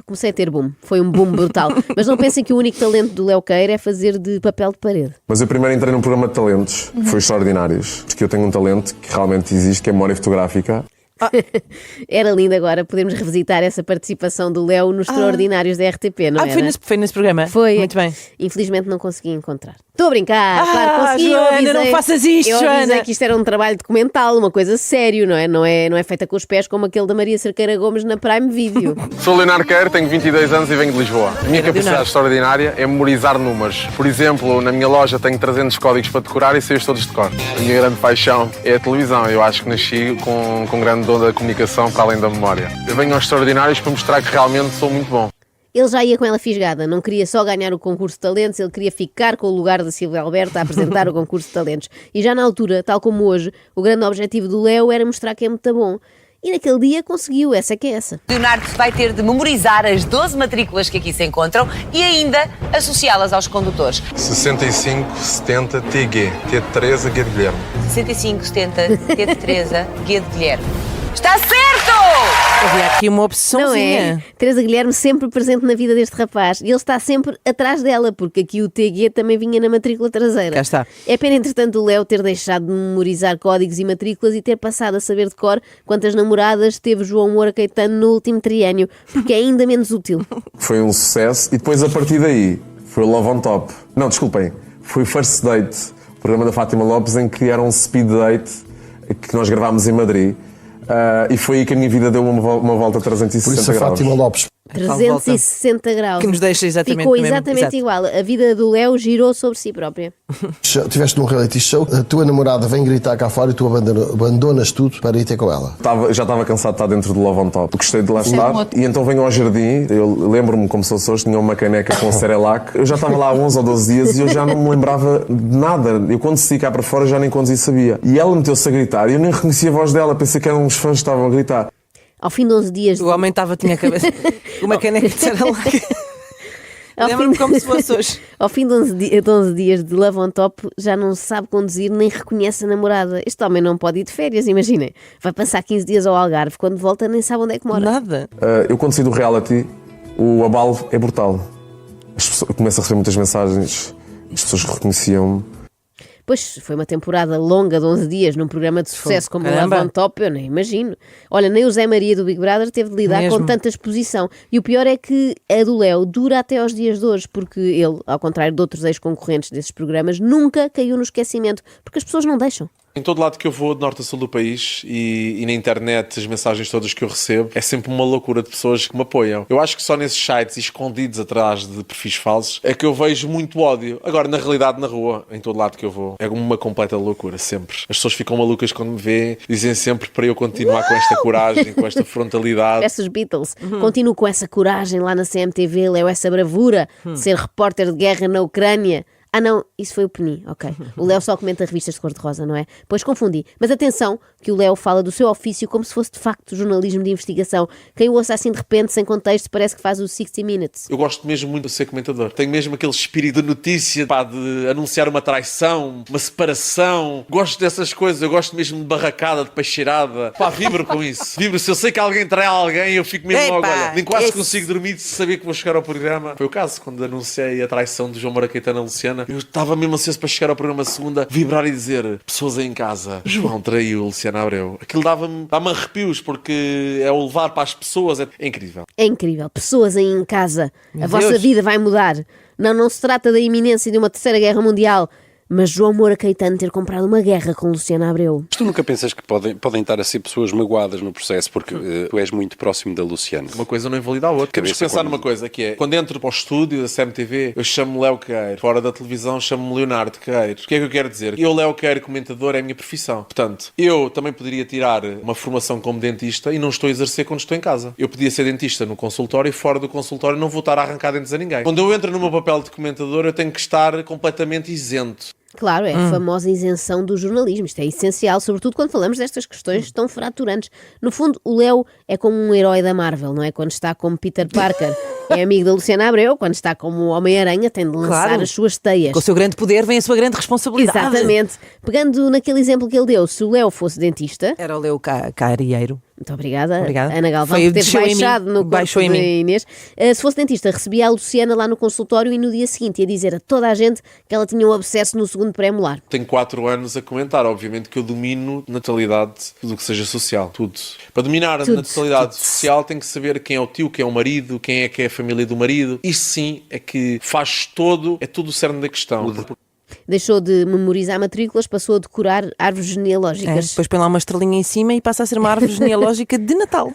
Comecei a ter boom. Foi um boom brutal. Mas não pensem que o único talento do Léo Queira é fazer de papel de parede. Mas eu primeiro entrei num programa de talentos, que foi Extraordinários, porque eu tenho um talento que realmente existe, que é memória fotográfica. Era lindo agora podermos revisitar essa participação do Léo nos Extraordinários da RTP, não era? Foi nesse programa? Foi. Muito bem. Infelizmente não consegui encontrar. Estou a brincar, claro, consegui. Joana, não faças isto, eu avisei Joana. que isto era um trabalho documental, uma coisa sério, não é? Não é feita com os pés como aquele da Maria Cerqueira Gomes na Prime Video. Sou Leonardo Queiro, tenho 22 anos e venho de Lisboa. A minha capacidade extraordinária é memorizar números. Por exemplo, na minha loja tenho 300 códigos para decorar e sei-os todos de cor. A minha grande paixão é a televisão. Eu acho que nasci com grande dom da comunicação para além da memória. Eu venho aos Extraordinários para mostrar que realmente sou muito bom. Ele já ia com ela fisgada, não queria só ganhar o concurso de talentos, ele queria ficar com o lugar da Silvia Alberto a apresentar o concurso de talentos. E já na altura, tal como hoje, o grande objetivo do Léo era mostrar que é muito bom. E naquele dia conseguiu, essa que é essa. Leonardo vai ter de memorizar as 12 matrículas que aqui se encontram e ainda associá-las aos condutores. 65, 70, TG. T de Teresa, G de Guilherme. 65, 70, T de Teresa, G de Guilherme. Está certo! Havia aqui uma obsessãozinha. Não é? Teresa Guilherme sempre presente na vida deste rapaz. E ele está sempre atrás dela, porque aqui o TG também vinha na matrícula traseira. Cá está. É pena, entretanto, o Léo ter deixado de memorizar códigos e matrículas e ter passado a saber de cor quantas namoradas teve João Moura Caetano no último triênio, porque é ainda menos útil. Foi um sucesso e depois a partir daí foi o Love on Top. Não, desculpem, foi o First Date, o programa da Fátima Lopes em que era um speed date que nós gravámos em Madrid. E foi aí que a minha vida deu uma volta 360 Por isso a graus. Fátima Lopes. 360 graus. Que nos deixa exatamente Ficou mesmo, exatamente exato. igual. A vida do Léo girou sobre si própria. Tiveste num reality show, a tua namorada vem gritar cá fora e tu abandonas tudo para ir ter com ela. Já estava cansado de estar dentro do Love on Top. Gostei de lá estar. E então venho ao jardim. Eu lembro-me como se fosse hoje, tinha uma caneca com Cerelac. Eu já estava lá há 11 ou 12 dias e eu já não me lembrava de nada. Eu quando saí cá para fora já nem conduzir sabia. E ela meteu-se a gritar e eu nem reconhecia a voz dela. Pensei que eram uns fãs que estavam a gritar. Ao fim de 11 dias... O homem tinha a cabeça... uma caneca de Cerelac. Lembro-me como se fosse hoje. Ao fim de 11 dias de Love on Top, já não sabe conduzir nem reconhece a namorada. Este homem não pode ir de férias, imaginem. Vai passar 15 dias ao Algarve, quando volta nem sabe onde é que mora. Nada. Eu quando saí do reality, o abalo é brutal. Eu começo a receber muitas mensagens, as pessoas reconheciam-me. Pois, foi uma temporada longa de 11 dias num programa de sucesso como o Caramba. Love on Top, eu nem imagino. Olha, nem o Zé Maria do Big Brother teve de lidar Mesmo. com tanta exposição. E o pior é que a do Léo dura até aos dias de hoje, porque ele, ao contrário de outros ex-concorrentes desses programas, nunca caiu no esquecimento, porque as pessoas não deixam. Em todo lado que eu vou, de norte a sul do país, e na internet, as mensagens todas que eu recebo, é sempre uma loucura de pessoas que me apoiam. Eu acho que só nesses sites e escondidos atrás de perfis falsos é que eu vejo muito ódio. Agora, na realidade, na rua, em todo lado que eu vou, é uma completa loucura, sempre. As pessoas ficam malucas quando me vêem, dizem sempre para eu continuar com esta coragem, com esta frontalidade. Esses Beatles. Continuo com essa coragem lá na CMTV, Léo, essa bravura de ser repórter de guerra na Ucrânia. Ah não, isso foi o Peni, ok. O Léo só comenta revistas de cor-de-rosa, não é? Pois confundi. Mas atenção, que o Léo fala do seu ofício como se fosse de facto jornalismo de investigação. Quem o ouça assim de repente, sem contexto, parece que faz o 60 Minutes. Eu gosto mesmo muito de ser comentador. Tenho mesmo aquele espírito de notícia, pá, de anunciar uma traição, uma separação. Gosto dessas coisas, eu gosto mesmo de barracada, de peixeirada. Pá, vibro com isso. Vibro, se eu sei que alguém trai alguém, eu fico mesmo logo, olha, nem quase consigo dormir de saber que vou chegar ao programa. Foi o caso, quando anunciei a traição do João Moura Caetano e Luciana. Eu estava mesmo ansioso para chegar ao programa segunda, vibrar e dizer, pessoas aí em casa, João traiu Luciana Abreu. Aquilo dá-me arrepios, porque é o levar para as pessoas, é incrível. É incrível. Pessoas aí em casa, a vossa vida vai mudar. Não se trata da iminência de uma terceira guerra mundial, mas João Moura Caetano ter comprado uma guerra com Luciana Abreu. Mas tu nunca pensas que podem estar a ser pessoas magoadas no processo, porque tu és muito próximo da Luciana. Uma coisa não invalida a outra. Temos que pensar numa coisa, que é, quando entro para o estúdio da CMTV, eu chamo-me Léo Queiro. Fora da televisão, chamo-me Leonardo Queiro. O que é que eu quero dizer? Eu, Léo Queiro, comentador, é a minha profissão. Portanto, eu também poderia tirar uma formação como dentista e não estou a exercer quando estou em casa. Eu podia ser dentista no consultório e fora do consultório não vou estar a arrancar dentes a ninguém. Quando eu entro no meu papel de comentador, eu tenho que estar completamente isento. Claro, é a famosa isenção do jornalismo. Isto é essencial, sobretudo quando falamos destas questões tão fraturantes. No fundo, o Léo é como um herói da Marvel, não é? Quando está como Peter Parker, é amigo da Luciana Abreu. Quando está como Homem-Aranha, tem de lançar as suas teias. Com o seu grande poder vem a sua grande responsabilidade. Exatamente. Pegando naquele exemplo que ele deu, se o Léo fosse dentista... Era o Léo Carieiro. Muito obrigada. Ana Galvão, por ter baixado no corpo de Inês. Se fosse dentista, recebia a Luciana lá no consultório e no dia seguinte ia dizer a toda a gente que ela tinha um abscesso no segundo pré-molar. Tenho 4 anos a comentar. Obviamente que eu domino natalidade, tudo o que seja social, tudo. Para dominar a natalidade social tem que saber quem é o tio, quem é o marido, quem é a família do marido. Isso sim é que faz é tudo o cerne da questão. Deixou de memorizar matrículas, passou a decorar árvores genealógicas. Depois põe lá uma estrelinha em cima e passa a ser uma árvore genealógica de Natal.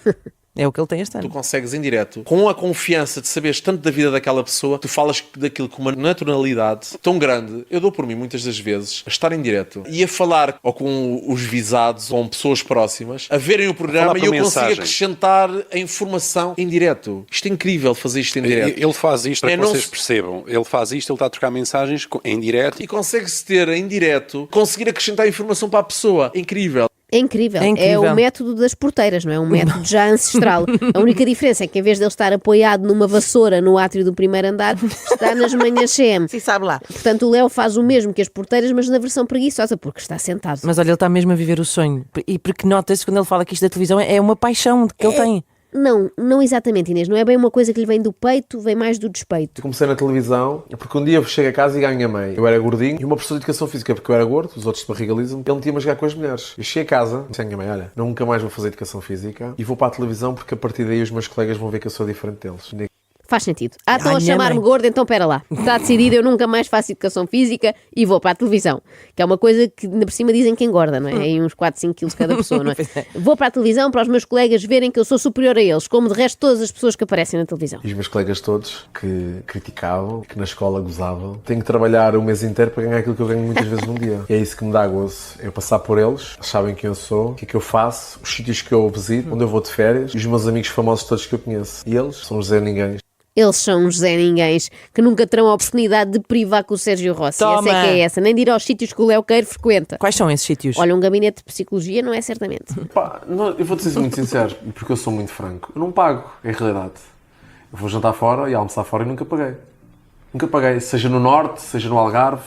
É o que ele tem este ano. Tu consegues em direto, com a confiança de saberes tanto da vida daquela pessoa, tu falas daquilo com uma naturalidade tão grande. Eu dou por mim, muitas das vezes, a estar em direto e a falar ou com os visados ou com pessoas próximas, a verem o programa e eu consigo acrescentar a informação em direto. Isto é incrível, fazer isto em direto. Ele faz isto, para que vocês percebam. Ele faz isto, ele está a trocar mensagens em direto. E consegue-se ter em direto, conseguir acrescentar a informação para a pessoa. É incrível. É incrível. É o método das porteiras, não é? Um método já ancestral. A única diferença é que em vez de ele estar apoiado numa vassoura no átrio do primeiro andar, está nas manhãs CM. Sim, sabe lá. Portanto, o Léo faz o mesmo que as porteiras, mas na versão preguiçosa, porque está sentado. Mas olha, ele está mesmo a viver o sonho. E porque nota-se quando ele fala que isto da televisão é uma paixão que ele tem. Não exatamente, Inês. Não é bem uma coisa que lhe vem do peito, vem mais do despeito. Comecei na televisão porque um dia eu chego a casa e ganho a minha mãe. Eu era gordinho e uma professora de educação física, porque eu era gordo, os outros de barriga lisa, ele metia-me a jogar com as mulheres. Eu cheguei a casa e disse à minha mãe, olha, nunca mais vou fazer educação física e vou para a televisão porque a partir daí os meus colegas vão ver que eu sou diferente deles. Faz sentido. Estão a chamar-me gordo, então pera lá. Está decidido, eu nunca mais faço educação física e vou para a televisão. Que é uma coisa que, ainda por cima, dizem que engorda, não é? Aí uns 4, 5 quilos cada pessoa, não é? Vou para a televisão para os meus colegas verem que eu sou superior a eles, como de resto todas as pessoas que aparecem na televisão. E os meus colegas todos, que criticavam, que na escola gozavam, tenho que trabalhar o mês inteiro para ganhar aquilo que eu ganho muitas vezes num dia. E é isso que me dá gozo. Eu passar por eles, eles sabem quem eu sou, o que é que eu faço, os sítios que eu visito, onde eu vou de férias, e os meus amigos famosos todos que eu conheço. E eles são os Zé Ninguém. Eles são os Zé Ninguéns, que nunca terão a oportunidade de privar com o Sérgio Rossi. Toma. Essa é que é essa, nem de ir aos sítios que o Léo Queiro frequenta. Quais são esses sítios? Olha, um gabinete de psicologia não é certamente. Pá, eu vou-te ser muito sincero, porque eu sou muito franco. Eu não pago, é realidade. Eu vou jantar fora e almoçar fora e nunca paguei. Nunca paguei, seja no Norte, seja no Algarve.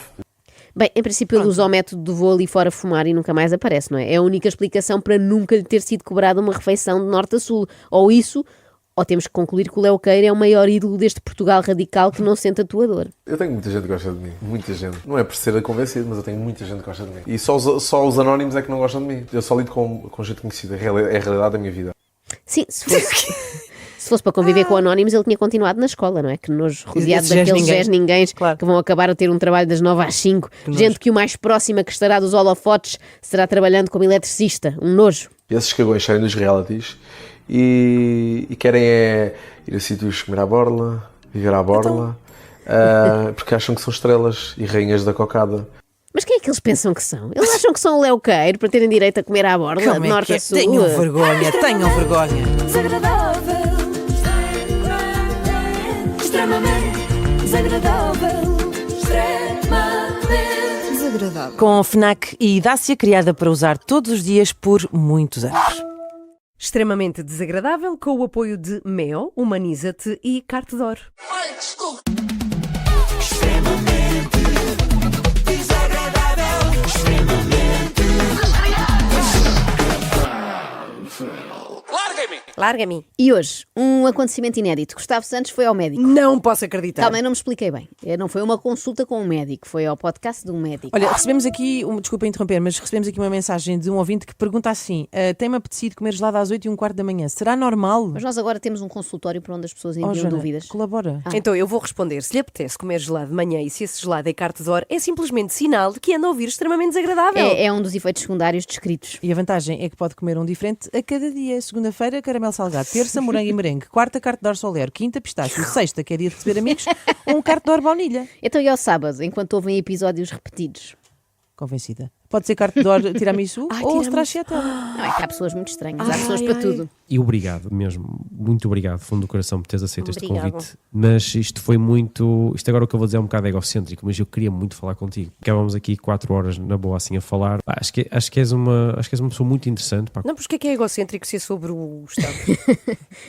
Bem, em princípio ele usa o método do vou ali fora fumar e nunca mais aparece, não é? É a única explicação para nunca lhe ter sido cobrada uma refeição de norte a sul. Ou isso... Ou temos que concluir que o Léo Queiro é o maior ídolo deste Portugal radical que não sente atuador. Eu tenho muita gente que gosta de mim. Muita gente. Não é por ser convencido, mas eu tenho muita gente que gosta de mim. E só os anónimos é que não gostam de mim. Eu só lido com gente conhecida. É a realidade da minha vida. Sim, se fosse para conviver com anónimos, ele tinha continuado na escola, não é? Que nos rodeado daqueles Zés Ninguéns que vão acabar a ter um trabalho das 9 às 5. Gente que o mais próxima que estará dos holofotes será trabalhando como eletricista. Um nojo. E esses cagões saem dos realities e querem ir a sítios comer à borla, viver à borla, porque acham que são estrelas e rainhas da cocada. Mas quem é que eles pensam que são? Eles acham que são o Léo Queiro para terem direito a comer à borla de norte a sul? Tenham vergonha, tenham vergonha. Desagradável, extremamente desagradável, extremamente desagradável. Com FNAC e Dácia, criada para usar todos os dias por muitos anos. Extremamente desagradável, com o apoio de Meo, Humaniza-te e Carte d'Or. Olha, desculpa. Extremamente desagradável. Extremamente desagradável. Larga-me. E hoje, um acontecimento inédito. Gustavo Santos foi ao médico. Não posso acreditar. Calma, eu não me expliquei bem. Não foi uma consulta com um médico, foi ao podcast de um médico. Olha, recebemos aqui, desculpa interromper, mas recebemos aqui uma mensagem de um ouvinte que pergunta assim: tem-me apetecido comer gelado às 8h15 da manhã, será normal? Mas nós agora temos um consultório para onde as pessoas enviam Joana, dúvidas. colabora. Então eu vou responder. Se lhe apetece comer gelado de manhã e se esse gelado é Carte d'Or, é simplesmente sinal de que anda a ouvir extremamente desagradável. É um dos efeitos secundários descritos. E a vantagem é que pode comer um diferente a cada dia. Segunda-feira, caramelo salgado. Terça, morango e merengue. Quarta, Carte d'Or Soler. Quinta, pistácio. Sexta, que é dia de receber amigos, um Carte d'Or baunilha. Então e ao sábado, enquanto ouvem episódios repetidos? Convencida. Pode ser Carte d'Or tiramisu ou stracciatella. Não, é que há pessoas muito estranhas, há pessoas para tudo. E obrigado mesmo, muito obrigado, fundo do coração, por teres aceito este Obrigado. convite. Mas isto foi muito, isto agora o que eu vou dizer é um bocado egocêntrico, mas eu queria muito falar contigo. Ficávamos aqui 4 horas na boa assim a falar. Acho que és uma pessoa muito interessante. Pá. Não, porque é egocêntrico ser sobre o Gustavo?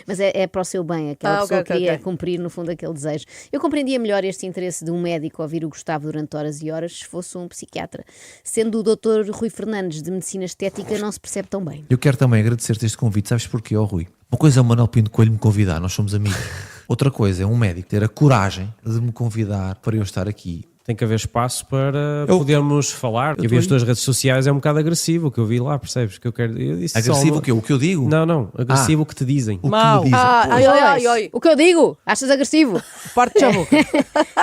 Mas é para o seu bem, aquela pessoa ok, queria ok. cumprir no fundo aquele desejo. Eu compreendia melhor este interesse de um médico a ouvir o Gustavo durante horas e horas se fosse um psiquiatra. Sendo o Dr. Rui Fernandes de Medicina Estética, não se percebe tão bem. Eu quero também agradecer-te este convite, sabes porquê, Rui? Uma coisa é o Manuel Pinto Coelho me convidar, nós somos amigos. Outra coisa é um médico ter a coragem de me convidar para eu estar aqui. Tem que haver espaço para podermos falar. Eu vi as tuas redes sociais, é um bocado agressivo o que eu vi lá, percebes? Que eu quero, eu disse Agressivo o quê? O que eu digo? Não, agressivo o que te dizem. O que me dizem. Ai. O que eu digo? Achas agressivo? Parte já boca.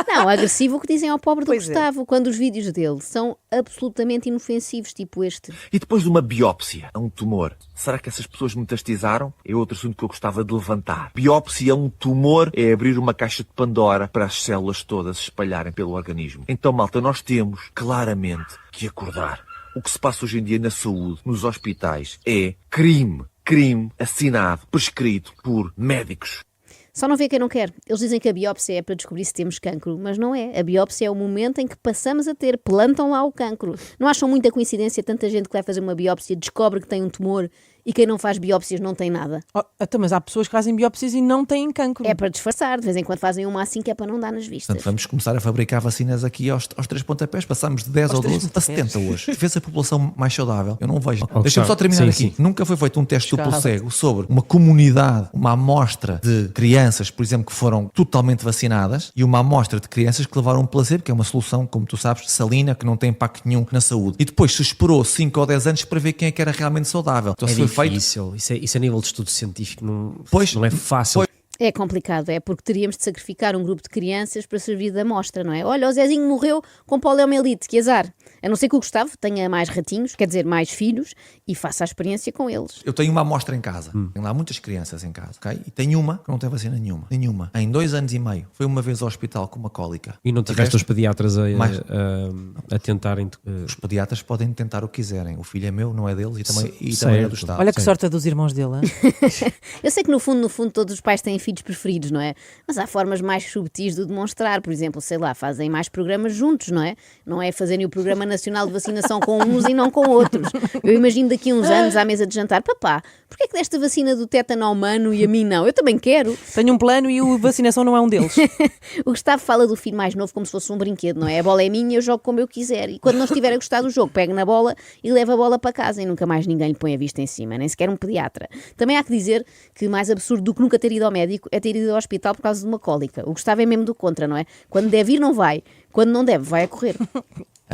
Não, agressivo o que dizem ao pobre do Gustavo, quando os vídeos dele são absolutamente inofensivos, tipo este. E depois de uma biópsia a um tumor, será que essas pessoas metastizaram? É outro assunto que eu gostava de levantar. Biópsia a um tumor é abrir uma caixa de Pandora para as células todas se espalharem pelo organismo. Então, malta, nós temos claramente que acordar. O que se passa hoje em dia na saúde, nos hospitais, é crime. Crime assinado, prescrito por médicos. Só não vê quem não quer. Eles dizem que a biópsia é para descobrir se temos cancro, mas não é. A biópsia é o momento em que passamos a ter, plantam lá o cancro. Não acham muita coincidência tanta gente que vai fazer uma biópsia descobre que tem um tumor e quem não faz biópsias não tem nada? Mas há pessoas que fazem biópsias e não têm cancro. É para disfarçar, de vez em quando fazem uma assim que é para não dar nas vistas. Portanto, vamos começar a fabricar vacinas aqui aos 3 pontapés. Passamos de 10 ou 12 a 70 hoje. Vê-se a população mais saudável. Eu não vejo. Deixa-me só terminar aqui. Sim. Nunca foi feito um teste duplo cego sobre uma comunidade, uma amostra de crianças, por exemplo, que foram totalmente vacinadas e uma amostra de crianças que levaram um placebo, que é uma solução, como tu sabes, salina, que não tem impacto nenhum na saúde. E depois se esperou 5 ou 10 anos para ver quem é que era realmente saudável. Então, É se foi difícil. feito... Isso a nível de estudo científico não é fácil. É complicado, é porque teríamos de sacrificar um grupo de crianças para servir de amostra, não é? Olha, o Zezinho morreu com poliomielite, que azar. A não ser que o Gustavo tenha mais ratinhos, quer dizer, mais filhos, e faça a experiência com eles. Eu tenho uma amostra em casa. Tenho lá muitas crianças em casa, ok? E tenho uma que não tem vacina nenhuma. Nenhuma. Em 2 anos e meio. Foi uma vez ao hospital com uma cólica. E não tiveste os pediatras a tentarem... Os pediatras podem tentar o que quiserem. O filho é meu, não é deles, e também é do Estado. Olha que sorte dos irmãos dele. Eu sei que no fundo todos os pais têm filhos preferidos, não é? Mas há formas mais subtis de o demonstrar. Por exemplo, sei lá, fazem mais programas juntos, não é? Não é fazerem o Programa Nacional de Vacinação com uns e não com outros. Eu imagino daqui a uns anos à mesa de jantar: papá, porquê é que deste a vacina do tétano ao humano e a mim não? Eu também quero. Tenho um plano e a vacinação não é um deles. O Gustavo fala do filho mais novo como se fosse um brinquedo, não é? A bola é minha, eu jogo como eu quiser. E quando não estiver a gostar do jogo, pego na bola e levo a bola para casa e nunca mais ninguém lhe põe a vista em cima, nem sequer um pediatra. Também há que dizer que mais absurdo do que nunca ter ido ao médico é ter ido ao hospital por causa de uma cólica. O Gustavo é mesmo do contra, não é? Quando deve ir, não vai. Quando não deve, vai a correr.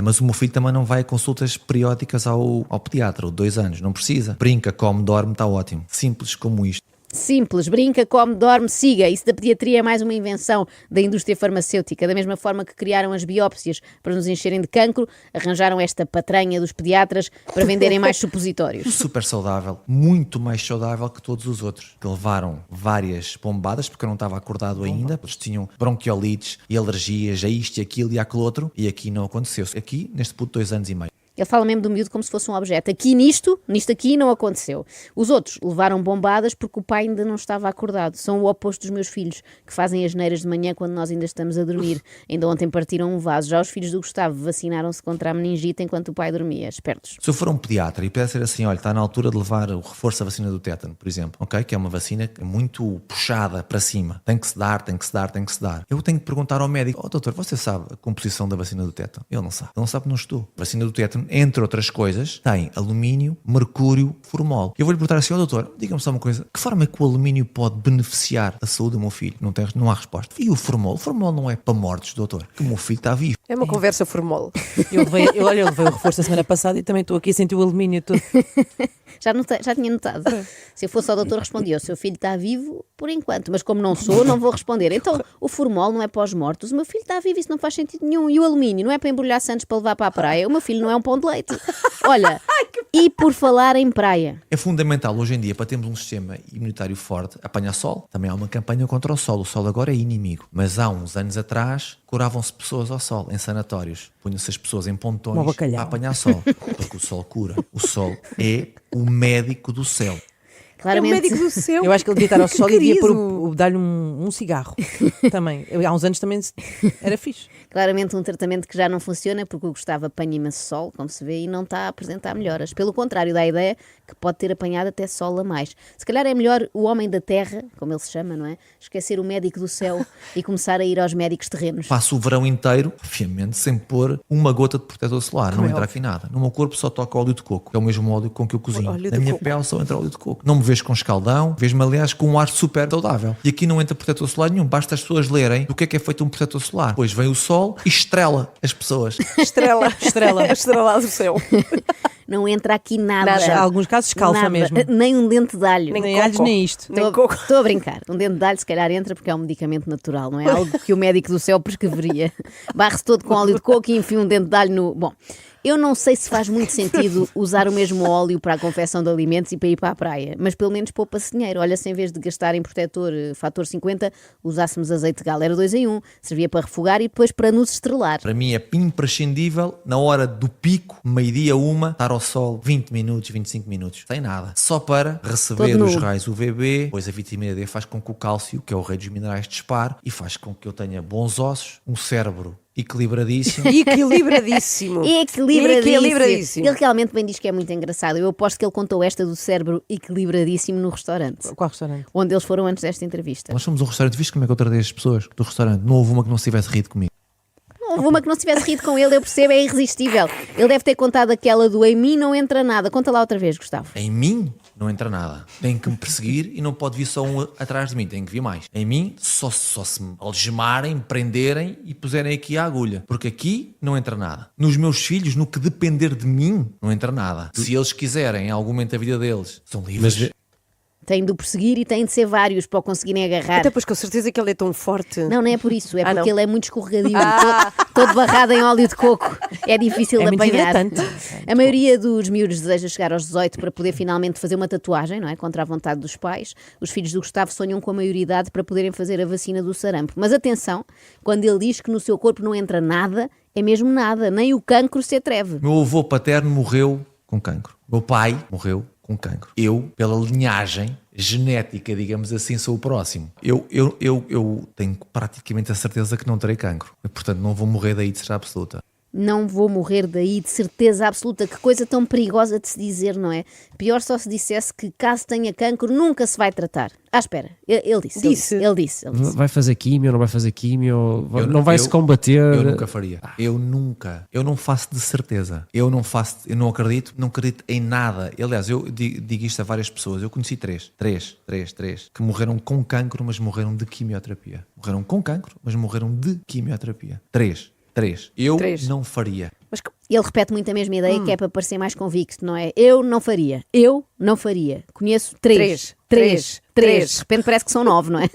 Mas o meu filho também não vai a consultas periódicas ao pediatra, 2 anos. Não precisa. Brinca, come, dorme, está ótimo. Simples como isto. Simples, brinca, come, dorme, siga. Isso da pediatria é mais uma invenção da indústria farmacêutica. Da mesma forma que criaram as biópsias para nos encherem de cancro, arranjaram esta patranha dos pediatras para venderem mais supositórios. Super saudável, muito mais saudável que todos os outros. Que levaram várias bombadas, porque eu não estava acordado ainda. Eles tinham bronquiolites e alergias a isto e aquilo e àquele outro. E aqui não aconteceu. Aqui, neste puto 2 anos e meio. Ele fala mesmo do miúdo como se fosse um objeto. Aqui nisto aqui não aconteceu. Os outros levaram bombadas porque o pai ainda não estava acordado. São o oposto dos meus filhos, que fazem as neiras de manhã quando nós ainda estamos a dormir. Ainda ontem partiram um vaso. Já os filhos do Gustavo vacinaram-se contra a meningite enquanto o pai dormia. Espertos. Se eu for um pediatra e puder ser assim, olha, está na altura de levar o reforço da vacina do tétano, por exemplo, ok? Que é uma vacina muito puxada para cima. Tem que se dar. Eu tenho que perguntar ao médico, doutor, você sabe a composição da vacina do tétano? Ele não sabe. Ele não sabe, não estou. A vacina do tétano, entre outras coisas, tem alumínio, mercúrio, formol. Eu vou-lhe perguntar assim, doutor, diga-me só uma coisa, que forma é que o alumínio pode beneficiar a saúde do meu filho? Não há resposta. E o formol? O formol não é para mortos, doutor, que o meu filho está vivo. É uma conversa formol. Eu levei o reforço a semana passada e também estou aqui a sentir o alumínio todo. Já tinha notado. Se eu fosse ao doutor, respondia: o seu filho está vivo por enquanto, mas como não sou, não vou responder. Então, o formol não é para os mortos, o meu filho está vivo, isso não faz sentido nenhum. E o alumínio não é para embrulhar santos para levar para a praia, o meu filho não é um pão de leite. Olha, e por falar em praia. É fundamental hoje em dia, para termos um sistema imunitário forte, apanhar sol. Também há uma campanha contra o sol agora é inimigo. Mas há uns anos atrás, curavam-se pessoas ao sol, em sanatórios. Punham-se as pessoas em pontões a apanhar sol. Porque o sol cura. O sol é o médico do céu. Claramente. É o médico do céu. Eu acho que ele devia estar ao sol e devia dar-lhe um cigarro. Também. Há uns anos também era fixe. Claramente um tratamento que já não funciona porque o Gustavo apanha imenso sol, como se vê, e não está a apresentar melhoras. Pelo contrário, dá a ideia que pode ter apanhado até sol a mais. Se calhar é melhor o homem da terra, como ele se chama, não é? Esquecer o médico do céu e começar a ir aos médicos terrenos. Passo o verão inteiro, obviamente, sem pôr uma gota de protetor solar. Não entra aqui nada. No meu corpo só toca óleo de coco. É o mesmo óleo com que eu cozinho. Na minha pele só entra óleo de coco. Não me vejo com escaldão, vejo-me aliás com um ar super saudável. E aqui não entra protetor solar nenhum. Basta as pessoas lerem do que é feito um protetor solar. Depois vem o sol e estrela as pessoas. Estrela do céu. Não entra aqui nada. Em alguns casos escalfa nada. mesmo. Nem um dente de alho. Nem alhos, nem isto. Estou a brincar. Um dente de alho se calhar entra porque é um medicamento natural, não é algo que o médico do céu prescreveria. Barre-se todo com óleo de coco e enfia um dente de alho no... Bom, eu não sei se faz muito sentido usar o mesmo óleo para a confecção de alimentos e para ir para a praia, mas pelo menos poupa-se dinheiro. Olha, se em vez de gastar em protetor fator 50, usássemos azeite de gala, era 2 em 1, servia para refogar e depois para nos estrelar. Para mim é imprescindível, na hora do pico, meio-dia 1, estar ao sol 20 minutos, 25 minutos, sem nada. Só para receber os raios UVB, pois a vitamina D faz com que o cálcio, que é o rei dos minerais, dispare e faz com que eu tenha bons ossos, um cérebro equilibradíssimo. Equilibradíssimo. Ele realmente bem diz que é muito engraçado. Eu aposto que ele contou esta do cérebro equilibradíssimo no restaurante. Qual restaurante? Onde eles foram antes desta entrevista. Nós fomos a um restaurante, viste como é que eu tratei as pessoas do restaurante? Não houve uma que não se tivesse rido comigo. Não houve uma que não se tivesse rido com ele, eu percebo, é irresistível. Ele deve ter contado aquela do em mim não entra nada. Conta lá outra vez, Gustavo. Em mim não entra nada. Tem que me perseguir e não pode vir só um atrás de mim, tem que vir mais. Em mim só se me algemarem, prenderem e puserem aqui a agulha. Porque aqui não entra nada. Nos meus filhos, no que depender de mim, não entra nada. Se eles quiserem, em algum momento da vida deles, são livres. Têm de o perseguir e têm de ser vários para o conseguirem agarrar. Até pois com certeza que ele é tão forte. Não é por isso, é porque ele é muito escorregadio, todo barrado em óleo de coco. É difícil de apanhar. A maioria dos miúdos deseja chegar aos 18 para poder finalmente fazer uma tatuagem, não é? Contra a vontade dos pais. Os filhos do Gustavo sonham com a maioridade para poderem fazer a vacina do sarampo. Mas atenção, quando ele diz que no seu corpo não entra nada, é mesmo nada, nem o cancro se atreve. Meu avô paterno morreu com cancro. Meu pai morreu com cancro. Eu, pela linhagem genética, digamos assim, sou o próximo. Eu tenho praticamente a certeza que não terei cancro. Portanto, não vou morrer daí de certeza absoluta. Não vou morrer daí de certeza absoluta. Que coisa tão perigosa de se dizer, não é? Pior só se dissesse que caso tenha cancro nunca se vai tratar. Espera, ele disse. Vai fazer químio, não vai fazer químio, não vai se combater. Eu nunca faria. Eu não faço de certeza. Eu não acredito em nada. Aliás, eu digo isto a várias pessoas. Eu conheci três que morreram com cancro, mas morreram de quimioterapia. Morreram com cancro, mas morreram de quimioterapia. Três. Eu não faria. Mas ele repete muito a mesma ideia, que é para parecer mais convicto, não é? Eu não faria. Conheço três. 3. De repente parece que são 9, não é?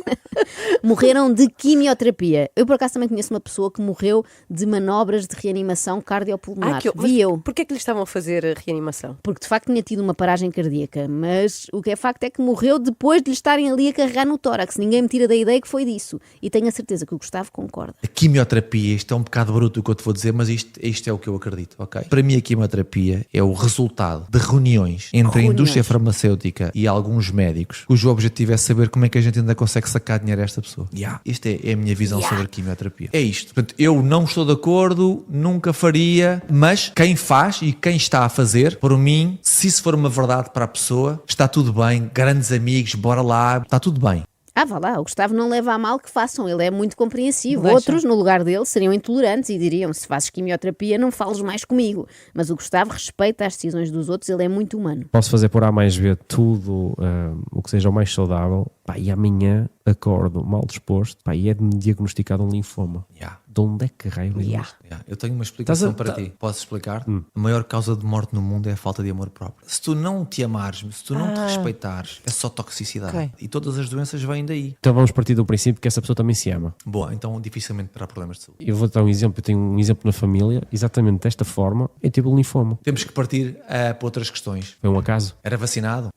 Morreram de quimioterapia. Eu, por acaso, também conheço uma pessoa que morreu de manobras de reanimação cardiopulmonar. Vi eu. Porquê é que lhe estavam a fazer a reanimação? Porque, de facto, tinha tido uma paragem cardíaca. Mas o que é facto é que morreu depois de lhe estarem ali a carregar no tórax. Ninguém me tira da ideia que foi disso. E tenho a certeza que o Gustavo concorda. A quimioterapia, isto é um bocado bruto o que eu te vou dizer, mas isto é o que eu acredito, ok? Para mim a quimioterapia é o resultado de reuniões entre a indústria farmacêutica e alguns médicos, cujo objetivo é saber como é que a gente ainda consegue sacar dinheiro a esta pessoa. Esta é a minha visão sobre a quimioterapia. É isto. Portanto, eu não estou de acordo, nunca faria, mas quem faz e quem está a fazer, por mim, se isso for uma verdade para a pessoa, está tudo bem, grandes amigos, bora lá, está tudo bem. Vá lá, o Gustavo não leva a mal que façam, ele é muito compreensivo. Outros, no lugar dele, seriam intolerantes e diriam, se fazes quimioterapia não fales mais comigo. Mas o Gustavo respeita as decisões dos outros, ele é muito humano. Posso fazer por A mais B tudo o que seja o mais saudável, e amanhã acordo mal disposto, e é-me diagnosticado um linfoma. De onde é que raio é isto? Eu tenho uma explicação para ti. Posso explicar? A maior causa de morte no mundo é a falta de amor próprio. Se tu não te amares, se tu não te respeitares, é só toxicidade. Ok. E todas as doenças vêm daí. Então vamos partir do princípio que essa pessoa também se ama. Boa, então dificilmente terá problemas de saúde. Eu vou dar um exemplo, eu tenho um exemplo na família, exatamente desta forma, eu tive um linfoma. Temos que partir para outras questões. Foi um acaso. Era vacinado?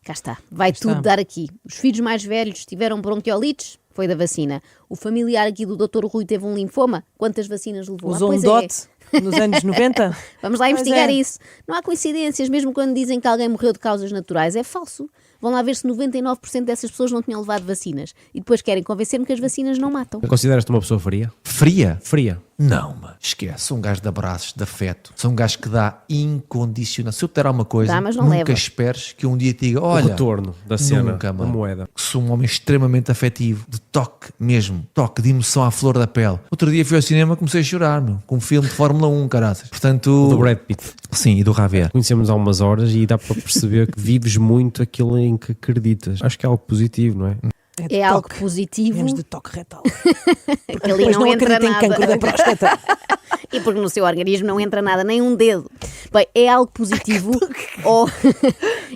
Cá está, vai tudo dar aqui. Os filhos mais velhos tiveram bronquiolites? Foi da vacina. O familiar aqui do Dr. Rui teve um linfoma? Quantas vacinas levou? Usou um dote nos anos 90? Vamos lá investigar isso. Não há coincidências, mesmo quando dizem que alguém morreu de causas naturais. É falso. Vão lá ver se 99% dessas pessoas não tinham levado vacinas. E depois querem convencer-me que as vacinas não matam. Consideras-te uma pessoa fria? Fria? Fria. Não, mas esquece. Sou um gajo de abraços, de afeto. Sou um gajo que dá incondicional. Se eu te der alguma coisa, mas não nunca leva. esperes que um dia te diga, olha, o retorno da cena, nunca, a mano. moeda. Sou um homem extremamente afetivo, de toque mesmo, toque de emoção à flor da pele. Outro dia fui ao cinema e comecei a chorar, meu, com um filme de Fórmula 1, caraças. Portanto, Do Brad Pitt. Sim, e do Javier. Conhecemos há umas horas e dá para perceber que vives muito aquilo em que acreditas. Acho que é algo positivo, não é? É algo positivo. Menos de toque retal. Porque ali não entra acredito em nada. cancro da próstata. E porque no seu organismo não entra nada, nem um dedo. Bem, é algo positivo ou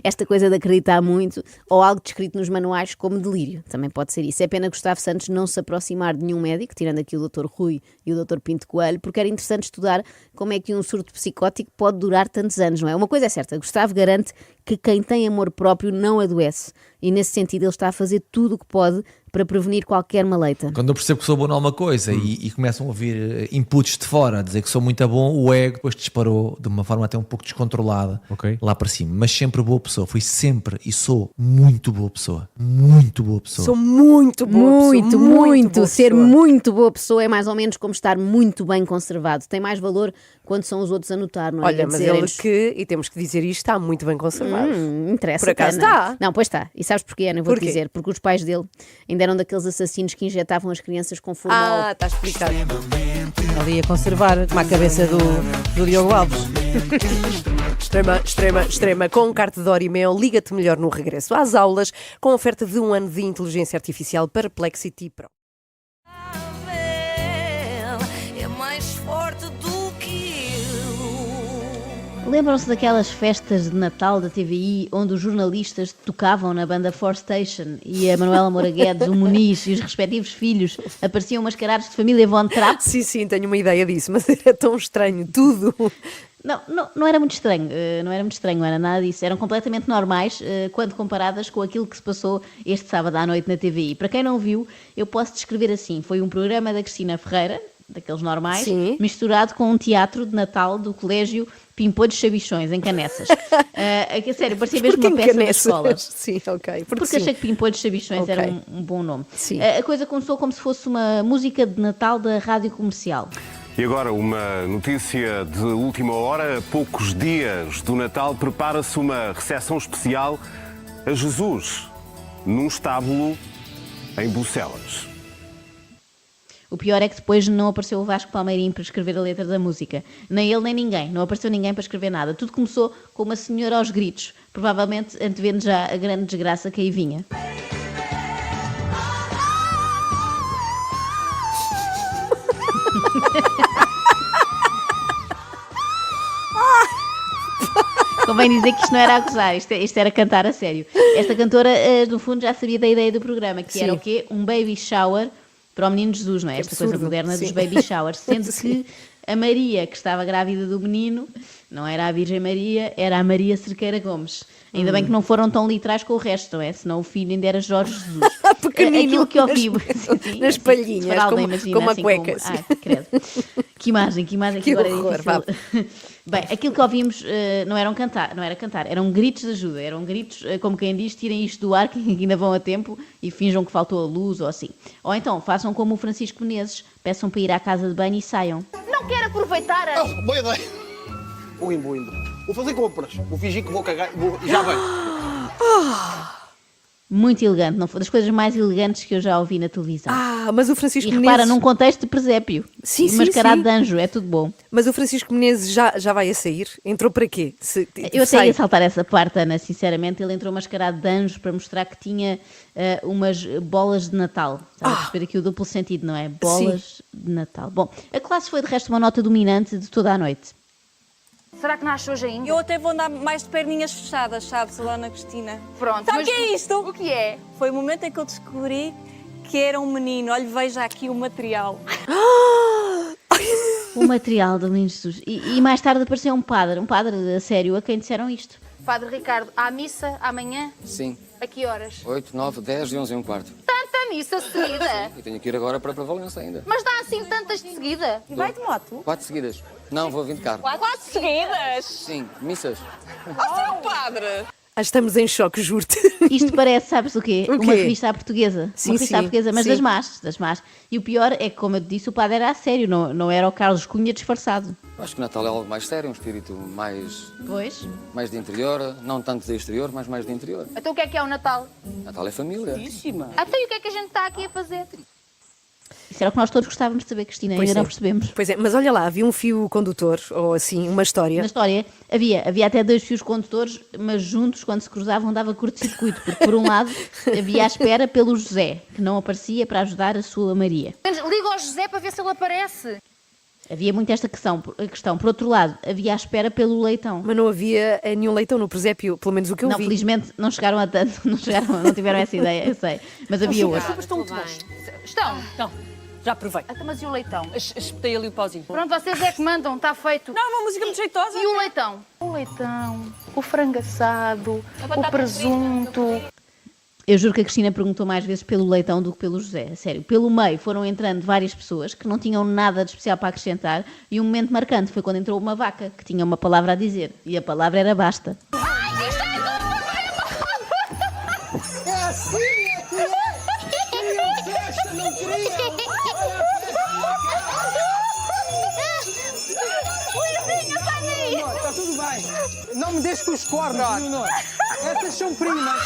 esta coisa de acreditar muito, ou algo descrito nos manuais como delírio. Também pode ser isso. É pena Gustavo Santos não se aproximar de nenhum médico, tirando aqui o Dr. Rui e o Dr. Pinto Coelho, porque era interessante estudar como é que um surto psicótico pode durar tantos anos, não é? Uma coisa é certa, Gustavo garante que quem tem amor próprio não adoece. E nesse sentido ele está a fazer tudo o que pode para prevenir qualquer maleita. Quando eu percebo que sou bom numa coisa e começam a ouvir inputs de fora, a dizer que sou muito bom, o ego depois disparou de uma forma até um pouco descontrolada lá para cima. Mas sempre boa pessoa, fui sempre e sou muito boa pessoa. Muito boa pessoa. Sou muito boa pessoa. Muito. Ser muito boa pessoa é mais ou menos como estar muito bem conservado. Tem mais valor quando são os outros a notar, não é? Olha, mas ele que, e temos que dizer isto, está muito bem conservado. Interessa. Por acaso Ana. está. Não, pois está. E sabes porquê, Ana? Eu vou-te dizer. Porque os pais dele ainda eram daqueles assassinos que injetavam as crianças com formol. Está explicado. Ali a conservar, como a cabeça do Diogo Alves. Extrema. Com carta de hora e meia, liga-te melhor no regresso às aulas, com oferta de 1 ano de inteligência artificial Perplexity Pro. É mais forte do que eu. Lembram-se daquelas festas de Natal da TVI onde os jornalistas tocavam na banda Four Station e a Manuela Moura Guedes, o Muniz e os respectivos filhos apareciam mascarados de família Von Trapp? Sim, tenho uma ideia disso, mas era tão estranho tudo. Não era muito estranho, não era nada disso. Eram completamente normais quando comparadas com aquilo que se passou este sábado à noite na TVI. Para quem não viu, eu posso descrever assim. Foi um programa da Cristina Ferreira, daqueles normais, misturado com um teatro de Natal do Colégio Pimpolho de Chabichões, em Canessas. Sério, parecia mesmo uma peça da escola. Sim, ok. Porque achei que Pimpolho de Chabichões era um bom nome. A coisa começou como se fosse uma música de Natal da rádio comercial. E agora uma notícia de última hora. A poucos dias do Natal prepara-se uma recepção especial a Jesus num estábulo em Bucelas. O pior é que depois não apareceu o Vasco Palmeirim para escrever a letra da música. Nem ele, nem ninguém. Não apareceu ninguém para escrever nada. Tudo começou com uma senhora aos gritos, provavelmente antevendo já a grande desgraça que aí vinha. Convém dizer que isto não era a gozar, isto era cantar a sério. Esta cantora, no fundo, já sabia da ideia do programa, que era o quê? Um baby shower para o menino Jesus, não é? Esta coisa moderna dos baby showers. Sendo que a Maria, que estava grávida do menino, não era a Virgem Maria, era a Maria Cerqueira Gomes. Ainda bem que não foram tão literais com o resto, não é? Senão o filho ainda era Jorge Jesus. Aquilo que eu vi nas palhinhas, como a assim, cueca. Credo. Que imagem que agora horror, é difícil. Bem, aquilo que ouvimos não era cantar, eram gritos de ajuda, eram gritos, como quem diz, tirem isto do ar, que ainda vão a tempo e finjam que faltou a luz ou assim. Ou então, façam como o Francisco Menezes, peçam para ir à casa de banho e saiam. Não quero aproveitar a... Oh, boa ideia. Vou indo. Vou fazer compras. Vou fingir que vou cagar e já venho. Muito elegante, não foi das coisas mais elegantes que eu já ouvi na televisão. Mas o Francisco Menezes... E repara, num contexto de presépio. Mascarado de anjo, é tudo bom. Mas o Francisco Menezes já vai a sair? Entrou para quê? Eu até ia saltar essa parte, Ana, sinceramente. Ele entrou mascarado de anjo para mostrar que tinha umas bolas de Natal. Estava a perceber aqui o duplo sentido, não é? Bolas de Natal. Bom, a classe foi de resto uma nota dominante de toda a noite. Será que nasce hoje ainda? Eu até vou andar mais de perninhas fechadas, sabe, Ana Cristina? Pronto. Sabe o que é isto? O que é? Foi o momento em que eu descobri que era um menino. Olha, veja aqui o material. O material do menino Jesus. E mais tarde apareceu um padre a sério, a quem disseram isto. Padre Ricardo, há missa amanhã? Sim. A que horas? 8, 9, 10 e 11 e um quarto. Tanta missa seguida? Eu tenho que ir agora para Valença ainda. Mas dá assim tantas de seguida? E vai de moto? 4 seguidas. Não, vou vir de carro. 4 seguidas? Sim, missas. Seu padre! Estamos em choque, juro-te. Isto parece, sabes o quê? Uma revista à portuguesa. Sim, uma revista à portuguesa, mas das más. E o pior é que, como eu te disse, o padre era a sério, não era o Carlos Cunha disfarçado. Acho que o Natal é algo mais sério, um espírito mais de interior, não tanto de exterior, mas mais de interior. Então o que é o Natal? Natal é família. Então e o que é que a gente está aqui a fazer? Isso era o que nós todos gostávamos de saber, Cristina, ainda não percebemos. Pois é, mas olha lá, havia um fio condutor, ou assim, uma história. Na história havia até 2 fios condutores, mas juntos, quando se cruzavam, dava curto-circuito, porque por um lado havia a espera pelo José, que não aparecia para ajudar a sua Maria. Liga ao José para ver se ele aparece. Havia muito esta questão. Por outro lado, havia a espera pelo leitão. Mas não havia nenhum leitão no presépio, pelo menos o que eu vi. Não, felizmente não chegaram a tanto, não tiveram essa ideia, eu sei. Mas havia outro. Estão muito bons. Estão. Já provei. Mas e o leitão? Espetei ali o pauzinho. Pronto, vocês é que mandam, está feito. Não, uma música muito jeitosa. E o leitão? O leitão, o frango assado, o presunto. Eu juro que a Cristina perguntou mais vezes pelo leitão do que pelo José. A sério, pelo meio foram entrando várias pessoas que não tinham nada de especial para acrescentar e um momento marcante foi quando entrou uma vaca que tinha uma palavra a dizer e a palavra era basta. É assim, é que é. Queriam festa, não queriam. Luizinho, sai daí. Está tudo bem. Não me deixes com os cornos, Leonor. Estas são primas.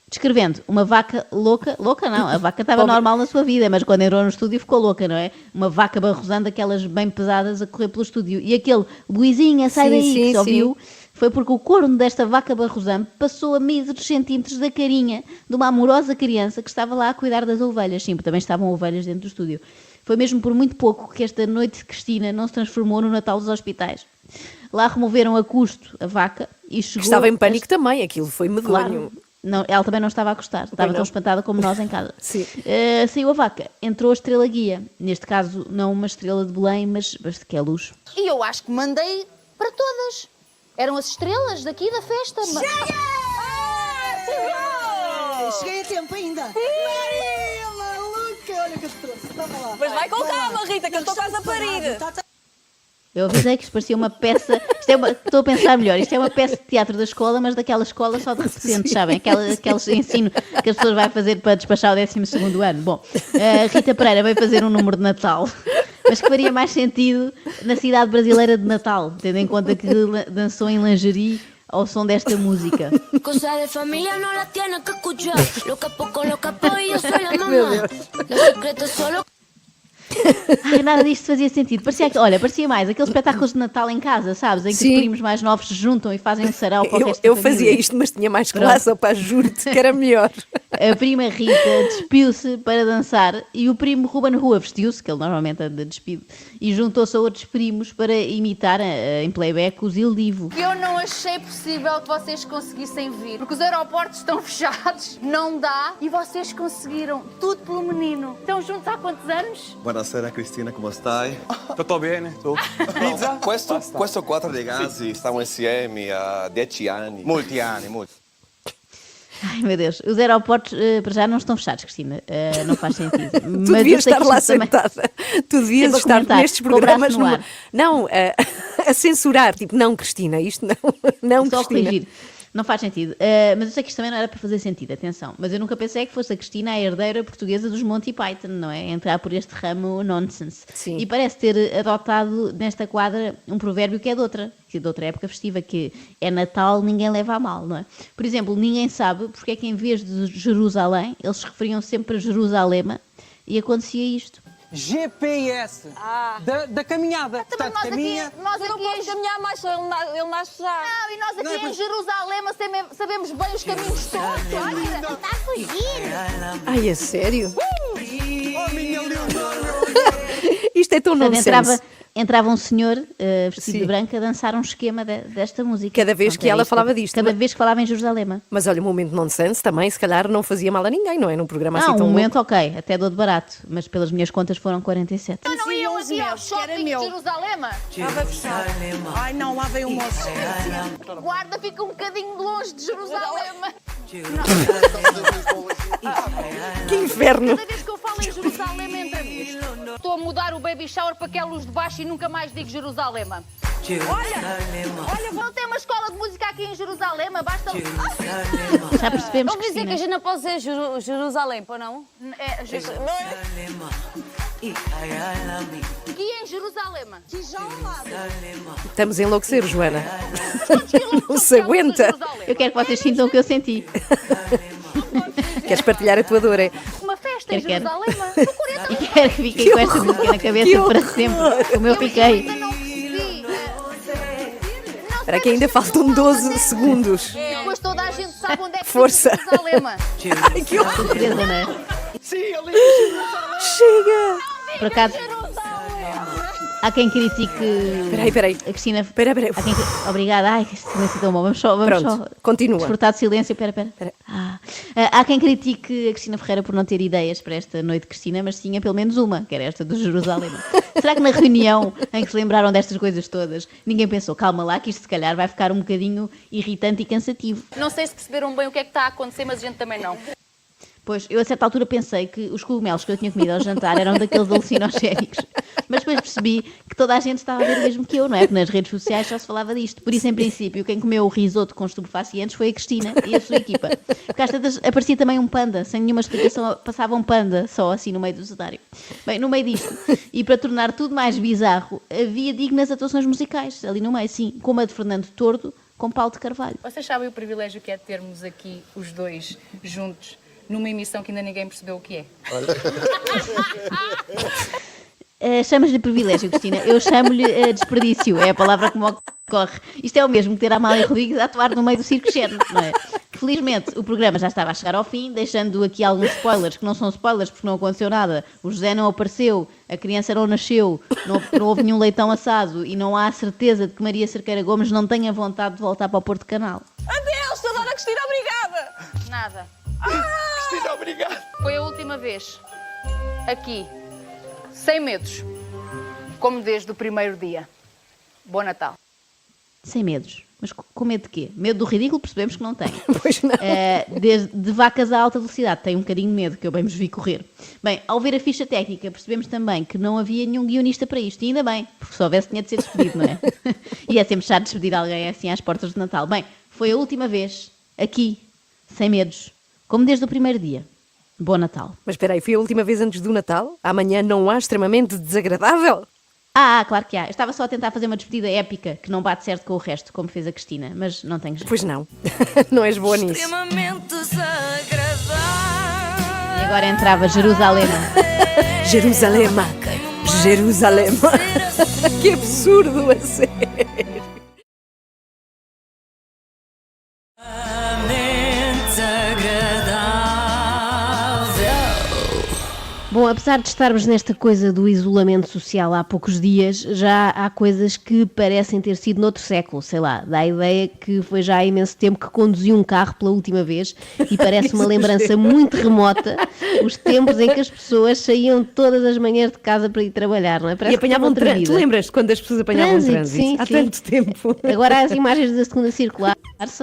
Descrevendo uma vaca louca não, a vaca estava normal na sua vida, mas quando entrou no estúdio ficou louca, não é? Uma vaca barrosando, aquelas bem pesadas a correr pelo estúdio. E aquele Luizinha, sai daí, que se ouviu, foi porque o corno desta vaca barrosã passou a míseros centímetros da carinha de uma amorosa criança que estava lá a cuidar das ovelhas. Sim, porque também estavam ovelhas dentro do estúdio. Foi mesmo por muito pouco que esta noite de Cristina não se transformou no Natal dos hospitais. Lá removeram a custo a vaca e chegou... Estava em pânico também, aquilo foi medonho. Claro. Não, ela também não estava a gostar, estava tão espantada como nós em casa. Sim. Saiu a vaca, entrou a estrela guia. Neste caso, não uma estrela de Belém, mas que é luz. E eu acho que mandei para todas. Eram as estrelas daqui da festa. Cheguei a tempo ainda. Maria, maluca, olha que eu te trouxe. Toma lá. Mas vai com calma, Rita, que eu estou quase a parir. Eu avisei que isto parecia uma peça. Estou a pensar melhor. Isto é uma peça de teatro da escola, mas daquela escola só de repetentes, sabem? Aqueles ensino que as pessoas vão fazer para despachar o 12º ano. Bom, a Rita Pereira veio fazer um número de Natal, mas que faria mais sentido na cidade brasileira de Natal, tendo em conta que dançou em lingerie ao som desta música. Cosa de familia no la tiene que escuchar. Lo que poco, lo que apoya, soy la mamá. Los secretos solo. Ai, nada disto fazia sentido. Parecia mais aqueles espetáculos de Natal em casa, sabes? Em que Sim. os primos mais novos se juntam e fazem um sarau para o resto Eu da família. fazia isto, mas tinha mais classe, opá, juro-te que era melhor. A prima Rita despiu-se para dançar e o primo Ruben Rua vestiu-se, que ele normalmente anda despido, e juntou-se a outros primos para imitar em playback o Zil Divo. Eu não achei possível que vocês conseguissem vir, porque os aeroportos estão fechados, não dá, e vocês conseguiram, tudo pelo menino. Estão juntos há quantos anos? Buonasera Cristina, come stai? Tutto bene? Tu? Pizza? Questo 4 ragazzi stanno insieme a 10 anni. Molti anni, molti. Ai, meu Deus, os aeroportos para já não estão fechados, Cristina, não faz sentido. Tu devias estar lá sentada. Tu devias estar nestes programas. Não, a censurar, tipo, não, Cristina, isto não, não, só Cristina. Corrigir. Não faz sentido. Mas eu sei que isto também não era para fazer sentido, atenção. Mas eu nunca pensei que fosse a Cristina a herdeira portuguesa dos Monty Python, não é? Entrar por este ramo nonsense. Sim. E parece ter adotado nesta quadra um provérbio que é de outra época festiva, que é Natal, ninguém leva a mal, não é? Por exemplo, ninguém sabe porque é que em vez de Jerusalém, eles se referiam sempre a Jerusalema e acontecia isto. GPS da caminhada. Portanto, nós aqui, eu não posso caminhar mais, só ele nasce já. Não, e nós aqui em Jerusalém sabemos bem os caminhos todos. Olha, está a fugir. Ai, é sério? Oh, minha Leonor! Isto é tão nonsense. Entrava um senhor vestido de branco a dançar um esquema desta música. Cada vez que ela falava disto. Cada vez que falava em Jerusalém. Mas olha, o momento nonsense também, se calhar, não fazia mal a ninguém, não é? Num programa assim Não, tão um momento louco. ok, até dou de barato, mas pelas minhas contas foram 47. Não iam aqui ao shopping de Jerusalém? Estava fechado. Ai não, lá veio o moço. Guarda, fica um bocadinho longe de Jerusalém. Que inferno! Cada vez que eu falo em Jerusalém, entra amigos. Estou a mudar o baby shower para aquela luz de baixo e nunca mais digo Jerusalém. Olha, não tem uma escola de música aqui em Jerusalém, basta... Já percebemos, Não quer dizer que a gente não pode dizer Jerusalém, pô, não? É Jerusalém. Aqui em Jerusalém. Estamos a enlouquecer, Joana. Não se aguenta. Eu quero que vocês sintam o que eu senti. Queres partilhar a tua dor, é? Uma festa em Jerusalém. E quero que fiquem com esta música na cabeça para sempre, como eu fiquei. Espera que ainda faltam 12 segundos. E depois toda a gente sabe onde é que Força. fica Jerusalém. Ai, que horror. Sim, ali. Chega. Por acaso, há quem critique... Peraí. A Cristina... Peraí. Obrigada. Ai, que silêncio tão bom. Vamos só continua. desfrutar de silêncio. Pera. Há quem critique a Cristina Ferreira por não ter ideias para esta noite de Cristina, mas tinha pelo menos uma, que era esta do Jerusalém. Será que na reunião em que se lembraram destas coisas todas, ninguém pensou, calma lá, que isto se calhar vai ficar um bocadinho irritante e cansativo? Não sei se perceberam bem o que é que está a acontecer, mas a gente também não. Pois, eu a certa altura pensei que os cogumelos que eu tinha comido ao jantar eram daqueles alucinogénicos. Mas depois percebi que toda a gente estava a ver o mesmo que eu, não é? Que nas redes sociais só se falava disto. Por isso, em princípio, quem comeu o risoto com estupefacientes foi a Cristina e a sua equipa. Porque às tantas aparecia também um panda, sem nenhuma explicação, passava um panda só assim no meio do cenário. Bem, no meio disto, e para tornar tudo mais bizarro, havia dignas atuações musicais, ali no meio, sim, como a de Fernando Tordo com Paulo de Carvalho. Vocês sabem o privilégio que é termos aqui os dois juntos numa emissão que ainda ninguém percebeu o que é? Chamas-lhe privilégio, Cristina. Eu chamo-lhe desperdício. É a palavra que me ocorre. Isto é o mesmo que ter a Amália Rodrigues a atuar no meio do circo Xerno, não é? Felizmente, o programa já estava a chegar ao fim, deixando aqui alguns spoilers, que não são spoilers porque não aconteceu nada. O José não apareceu, a criança não nasceu, não houve nenhum leitão assado e não há a certeza de que Maria Cerqueira Gomes não tenha vontade de voltar para o Porto Canal. Adeus, toda a Cristina, obrigada! Nada. Cristina, obrigado. Foi a última vez. Aqui. Sem medos. Como desde o primeiro dia. Bom Natal. Sem medos. Mas com medo de quê? Medo do ridículo percebemos que não tem. Pois não. De vacas a alta velocidade tem um bocadinho de medo, que eu bem vos vi correr. Bem, ao ver a ficha técnica percebemos também que não havia nenhum guionista para isto. E ainda bem, porque se houvesse tinha de ser despedido, não é? E é sempre chato despedir alguém assim às portas de Natal. Bem, foi a última vez. Aqui. Sem medos. Como desde o primeiro dia. Bom Natal. Mas espera aí, foi a última vez antes do Natal? Amanhã não há extremamente desagradável? Claro que há. Eu estava só a tentar fazer uma despedida épica que não bate certo com o resto, como fez a Cristina, mas não tenho jeito. Pois não. Não és boa nisso. Extremamente desagradável. E agora entrava Jerusalém. Jerusalém. Queima Jerusalém. Que absurdo, a sério. Bom, apesar de estarmos nesta coisa do isolamento social há poucos dias, já há coisas que parecem ter sido noutro século, sei lá, dá a ideia que foi já há imenso tempo que conduzi um carro pela última vez e parece uma lembrança muito remota os tempos em que as pessoas saíam todas as manhãs de casa para ir trabalhar, não é? Parece e apanhavam trânsito. Tu lembras quando as pessoas apanhavam trânsito? Sim, há sim. tanto tempo. Agora as imagens da segunda circular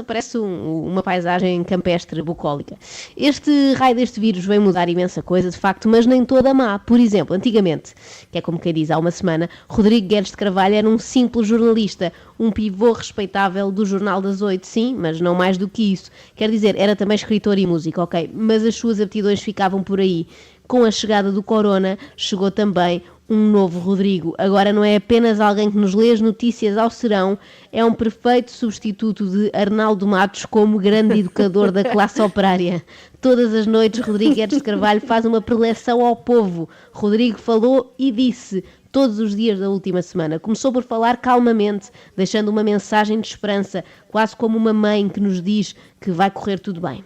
parece uma paisagem campestre bucólica. Este raio deste vírus vem mudar imensa coisa, de facto, mas nem toda má. Por exemplo, antigamente, que é como quem diz há uma semana, Rodrigo Guedes de Carvalho era um simples jornalista, um pivô respeitável do Jornal das 8, sim, mas não mais do que isso. Quer dizer, era também escritor e músico, ok, mas as suas aptidões ficavam por aí. Com a chegada do corona, chegou também um novo Rodrigo. Agora não é apenas alguém que nos lê as notícias ao serão, é um perfeito substituto de Arnaldo Matos como grande educador da classe operária. Todas as noites, Rodrigo Guedes de Carvalho faz uma preleção ao povo. Rodrigo falou e disse todos os dias da última semana. Começou por falar calmamente, deixando uma mensagem de esperança, quase como uma mãe que nos diz que vai correr tudo bem.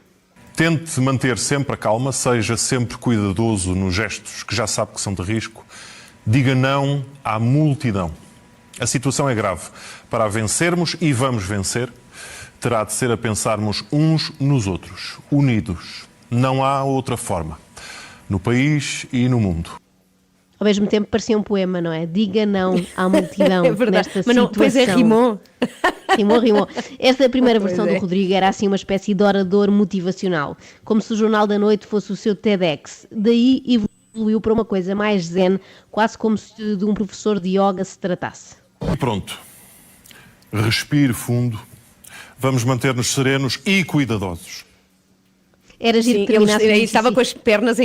Tente manter sempre a calma, seja sempre cuidadoso nos gestos que já sabe que são de risco. Diga não à multidão. A situação é grave. Para a vencermos, e vamos vencer, terá de ser a pensarmos uns nos outros, unidos. Não há outra forma. No país e no mundo. Ao mesmo tempo parecia um poema, não é? Diga não à multidão. É verdade, nesta mas não, pois é, rimou. Rimou. Esta primeira versão do Rodrigo era assim uma espécie de orador motivacional, como se o Jornal da Noite fosse o seu TEDx. Daí evoluiu para uma coisa mais zen, quase como se de um professor de yoga se tratasse. Pronto. Respire fundo. Vamos manter-nos serenos e cuidadosos. Era giro que terminasse estava com as pernas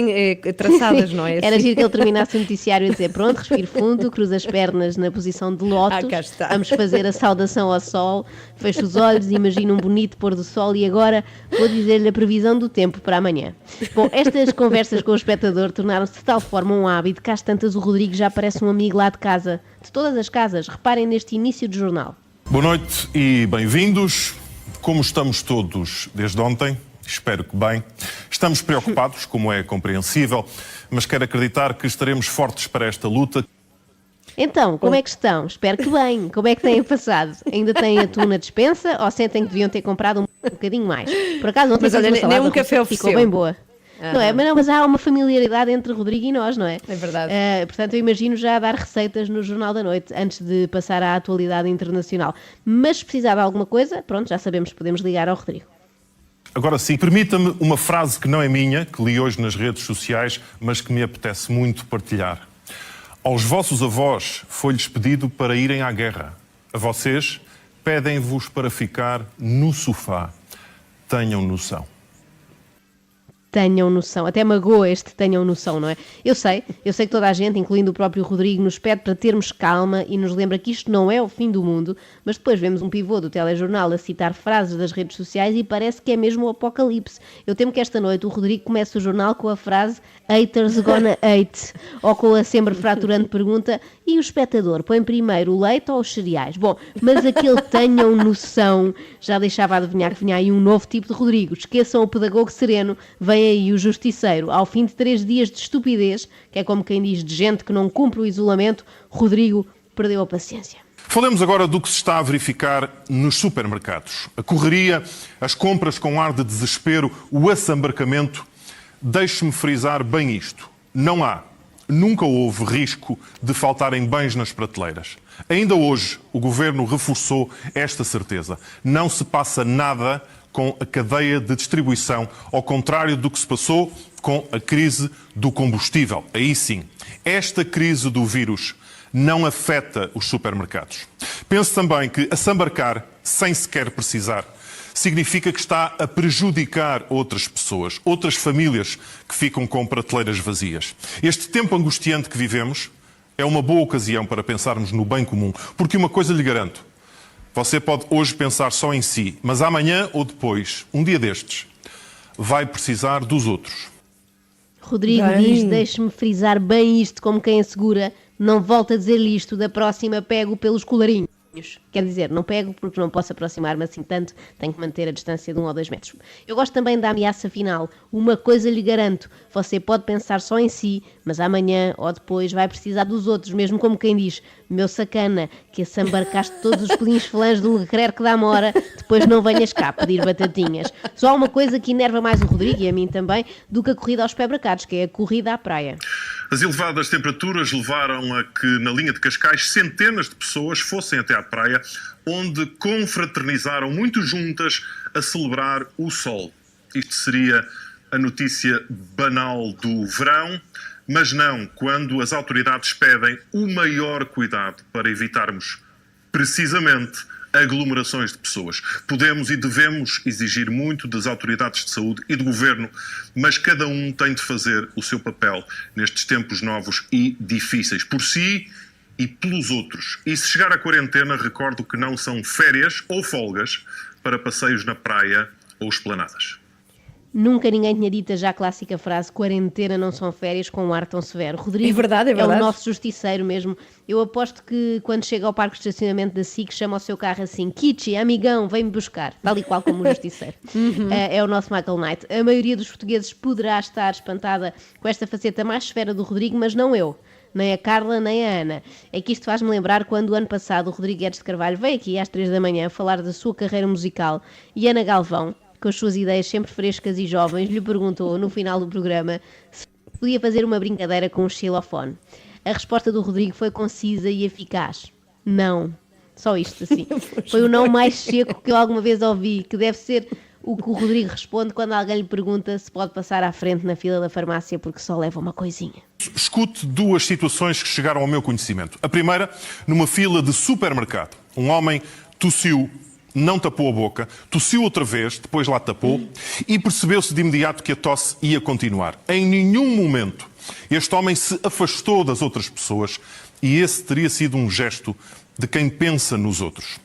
traçadas, não é? Era giro que ele terminasse o noticiário a dizer: pronto, respire fundo, cruza as pernas na posição de lótus, vamos fazer a saudação ao sol, fecha os olhos, imagina um bonito pôr do sol e agora vou dizer-lhe a previsão do tempo para amanhã. Bom, estas conversas com o espectador tornaram-se de tal forma um hábito que às tantas o Rodrigo já parece um amigo lá de casa, de todas as casas. Reparem neste início de jornal. Boa noite e bem-vindos. Como estamos todos desde ontem? Espero que bem. Estamos preocupados, como é compreensível, mas quero acreditar que estaremos fortes para esta luta. Então, como é que estão? Espero que bem. Como é que têm passado? Ainda têm atum na despensa ou sentem que deviam ter comprado um bocadinho mais? Por acaso não tem nem um café ofereceu. Ficou bem boa. Não é? Mas há uma familiaridade entre Rodrigo e nós, não é? É verdade. Portanto, eu imagino já dar receitas no Jornal da Noite, antes de passar à atualidade internacional. Mas se precisar de alguma coisa, pronto, já sabemos que podemos ligar ao Rodrigo. Agora sim, permita-me uma frase que não é minha, que li hoje nas redes sociais, mas que me apetece muito partilhar. Aos vossos avós foi-lhes pedido para irem à guerra. A vocês pedem-vos para ficar no sofá. Tenham noção. Tenham noção, até magoa este tenham noção, não é? Eu sei que toda a gente, incluindo o próprio Rodrigo, nos pede para termos calma e nos lembra que isto não é o fim do mundo, mas depois vemos um pivô do telejornal a citar frases das redes sociais e parece que é mesmo o apocalipse. Eu temo que esta noite o Rodrigo comece o jornal com a frase haters gonna hate, ou com a sempre fraturante pergunta: e o espectador põe primeiro o leite ou os cereais? Bom, mas aquele tenham noção já deixava adivinhar que vinha aí um novo tipo de Rodrigo. Esqueçam o pedagogo sereno, vem aí o justiceiro. Ao fim de 3 dias de estupidez, que é como quem diz de gente que não cumpre o isolamento, Rodrigo perdeu a paciência. Falemos agora do que se está a verificar nos supermercados. A correria, as compras com ar de desespero, o assambarcamento. Deixe-me frisar bem isto. Não há, nunca houve risco de faltarem bens nas prateleiras. Ainda hoje o Governo reforçou esta certeza. Não se passa nada com a cadeia de distribuição, ao contrário do que se passou com a crise do combustível. Aí sim, esta crise do vírus não afeta os supermercados. Penso também que assambarcar, sem sequer precisar, significa que está a prejudicar outras pessoas, outras famílias que ficam com prateleiras vazias. Este tempo angustiante que vivemos é uma boa ocasião para pensarmos no bem comum, porque uma coisa lhe garanto: você pode hoje pensar só em si, mas amanhã ou depois, um dia destes, vai precisar dos outros. Rodrigo diz: deixe-me frisar bem isto, como quem assegura: Não volto a dizer-lhe isto, da próxima pego pelos colarinhos. Quer dizer, não pego porque não posso aproximar-me assim tanto, tenho que manter a distância de 1 ou 2 metros. Eu gosto também da ameaça final. Uma coisa lhe garanto, você pode pensar só em si, mas amanhã ou depois vai precisar dos outros, mesmo como quem diz, meu sacana, que assambarcaste todos os pelinhos flanges do Leclerc da Amora, depois não venhas cá pedir batatinhas. Só há uma coisa que enerva mais o Rodrigo e a mim também, do que a corrida aos pé-bracados, que é a corrida à praia. As elevadas temperaturas levaram a que, na linha de Cascais, centenas de pessoas fossem até à praia, onde confraternizaram muito juntas a celebrar o sol. Isto seria a notícia banal do verão, mas não quando as autoridades pedem o maior cuidado para evitarmos, precisamente, aglomerações de pessoas. Podemos e devemos exigir muito das autoridades de saúde e do governo, mas cada um tem de fazer o seu papel nestes tempos novos e difíceis, por si e pelos outros. E se chegar à quarentena, recordo que não são férias ou folgas para passeios na praia ou esplanadas. Nunca ninguém tinha dito a já clássica frase quarentena não são férias com um ar tão severo. Rodrigo É verdade. é o nosso justiceiro mesmo. Eu aposto que quando chega ao parque de estacionamento da SIC chama o seu carro assim, Kichi, amigão, vem-me buscar, tal e qual como o justiceiro. É o nosso Michael Knight. A maioria dos portugueses poderá estar espantada com esta faceta mais severa do Rodrigo, mas não eu. Nem a Carla, nem a Ana. É que isto faz-me lembrar quando, ano passado, o Rodrigo Guedes de Carvalho veio aqui às 3 da manhã falar da sua carreira musical e Ana Galvão, com as suas ideias sempre frescas e jovens, lhe perguntou, no final do programa, se podia fazer uma brincadeira com um xilofone. A resposta do Rodrigo foi concisa e eficaz. Não. Só isto, assim. Foi o não mais seco que eu alguma vez ouvi, que deve ser o que o Rodrigo responde quando alguém lhe pergunta se pode passar à frente na fila da farmácia porque só leva uma coisinha. Escute 2 situações que chegaram ao meu conhecimento. A primeira, numa fila de supermercado. Um homem tossiu, não tapou a boca, tossiu outra vez, depois lá tapou e percebeu-se de imediato que a tosse ia continuar. Em nenhum momento este homem se afastou das outras pessoas e esse teria sido um gesto de quem pensa nos outros.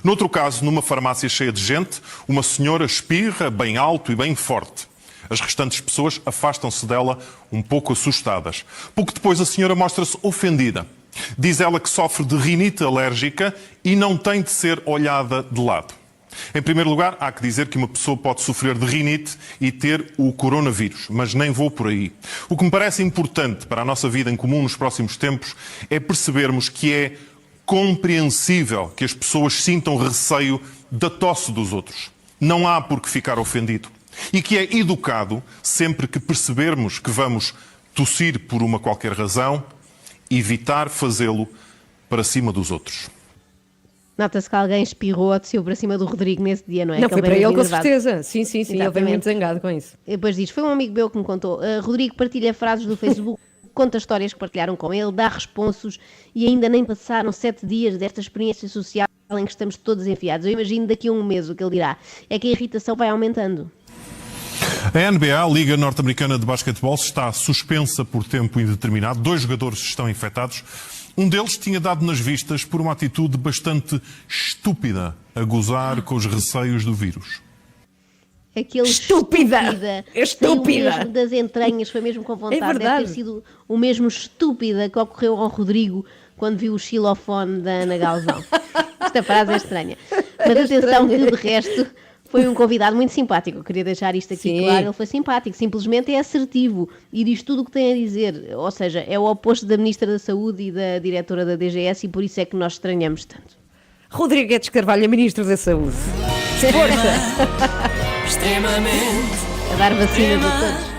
Noutro caso, numa farmácia cheia de gente, uma senhora espirra bem alto e bem forte. As restantes pessoas afastam-se dela um pouco assustadas. Pouco depois a senhora mostra-se ofendida. Diz ela que sofre de rinite alérgica e não tem de ser olhada de lado. Em primeiro lugar, há que dizer que uma pessoa pode sofrer de rinite e ter o coronavírus, mas nem vou por aí. O que me parece importante para a nossa vida em comum nos próximos tempos é percebermos que é compreensível que as pessoas sintam receio da tosse dos outros. Não há por que ficar ofendido. E que é educado, sempre que percebermos que vamos tossir por uma qualquer razão, evitar fazê-lo para cima dos outros. Nota-se que alguém espirrou ou tossiu para cima do Rodrigo nesse dia, não é? Não, que foi para ele com enervado. certeza. Sim, ele veio muito zangado com isso. E depois diz, foi um amigo meu que me contou. Rodrigo partilha frases do Facebook, conta histórias que partilharam com ele, dá responsos e ainda nem passaram 7 dias desta experiência social em que estamos todos enfiados. Eu imagino daqui a um mês o que ele dirá. É que a irritação vai aumentando. A NBA, a Liga Norte-Americana de Basquetebol, está suspensa por tempo indeterminado. 2 jogadores estão infectados. Um deles tinha dado nas vistas por uma atitude bastante estúpida, a gozar com os receios do vírus. Aquele estúpida! Mesmo das entranhas, foi mesmo com vontade. É verdade. Deve ter sido o mesmo estúpida que ocorreu ao Rodrigo quando viu o xilofone da Ana Galvão. Esta frase é estranha. Mas atenção que, de resto, foi um convidado muito simpático. Eu queria deixar isto aqui claro. Ele foi simpático, simplesmente é assertivo e diz tudo o que tem a dizer. Ou seja, é o oposto da Ministra da Saúde e da Diretora da DGS e por isso é que nós estranhamos tanto. Rodrigo Guedes Carvalho é Ministro da Saúde. Força! Extremamente a dar vacina de todos.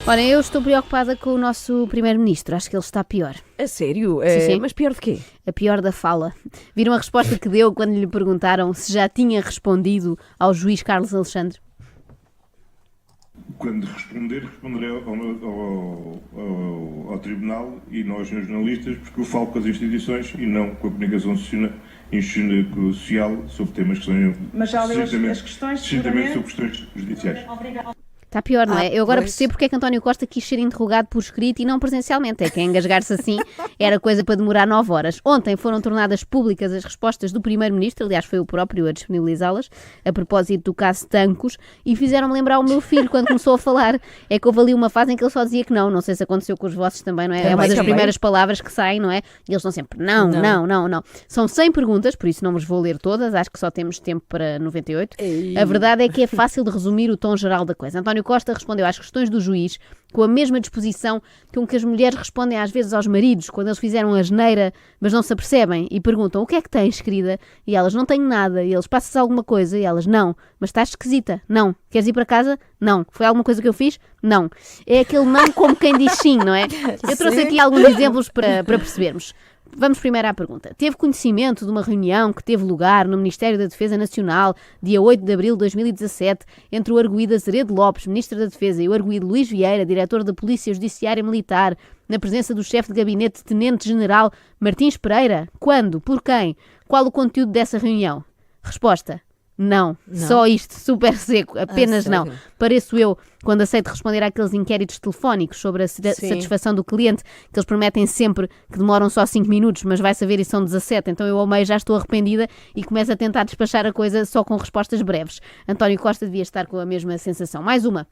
Ora, eu estou preocupada com o nosso Primeiro-Ministro. Acho que ele está pior. A sério? Sim. Mas pior de quê? A pior da fala. Viram a resposta que deu quando lhe perguntaram se já tinha respondido ao juiz Carlos Alexandre? Quando responderei ao tribunal e nós, jornalistas, porque eu falo com as instituições e não com a comunicação social sobre temas que são mas já leu as questões, sobre questões judiciais. Obrigado. Está pior, não é? Eu agora percebo porque é que António Costa quis ser interrogado por escrito e não presencialmente. É que engasgar-se assim era coisa para demorar 9 horas. Ontem foram tornadas públicas as respostas do Primeiro-Ministro, aliás foi o próprio a disponibilizá-las, a propósito do caso Tancos, e fizeram-me lembrar o meu filho quando começou a falar. É que houve ali uma fase em que ele só dizia que não. Não sei se aconteceu com os vossos também, não é? É uma das primeiras palavras que saem, não é? E eles estão sempre não. São 100 perguntas, por isso não vos vou ler todas, acho que só temos tempo para 98. A verdade é que é fácil de resumir o tom geral da coisa. António Costa respondeu às questões do juiz com a mesma disposição com que as mulheres respondem às vezes aos maridos, quando eles fizeram a asneira, mas não se apercebem e perguntam: o que é que tens, querida? E elas: não tenho nada. E eles: passas alguma coisa? E elas: não. Mas estás esquisita? Não. Queres ir para casa? Não. Foi alguma coisa que eu fiz? Não. É aquele não como quem diz sim, não é? Eu trouxe aqui alguns exemplos para percebermos. Vamos primeiro à pergunta. Teve conhecimento de uma reunião que teve lugar no Ministério da Defesa Nacional, dia 8 de abril de 2017, entre o arguido Azeredo Lopes, Ministro da Defesa, e o arguido Luís Vieira, Diretor da Polícia Judiciária Militar, na presença do chefe de gabinete, Tenente-General Martins Pereira? Quando? Por quem? Qual o conteúdo dessa reunião? Resposta: não. Só isto, super seco, apenas não. Pareço eu quando aceito responder àqueles inquéritos telefónicos sobre a satisfação do cliente, que eles prometem sempre que demoram só 5 minutos, mas vai saber e são 17, então eu ao meio já estou arrependida e começo a tentar despachar a coisa só com respostas breves. António Costa devia estar com a mesma sensação. Mais uma.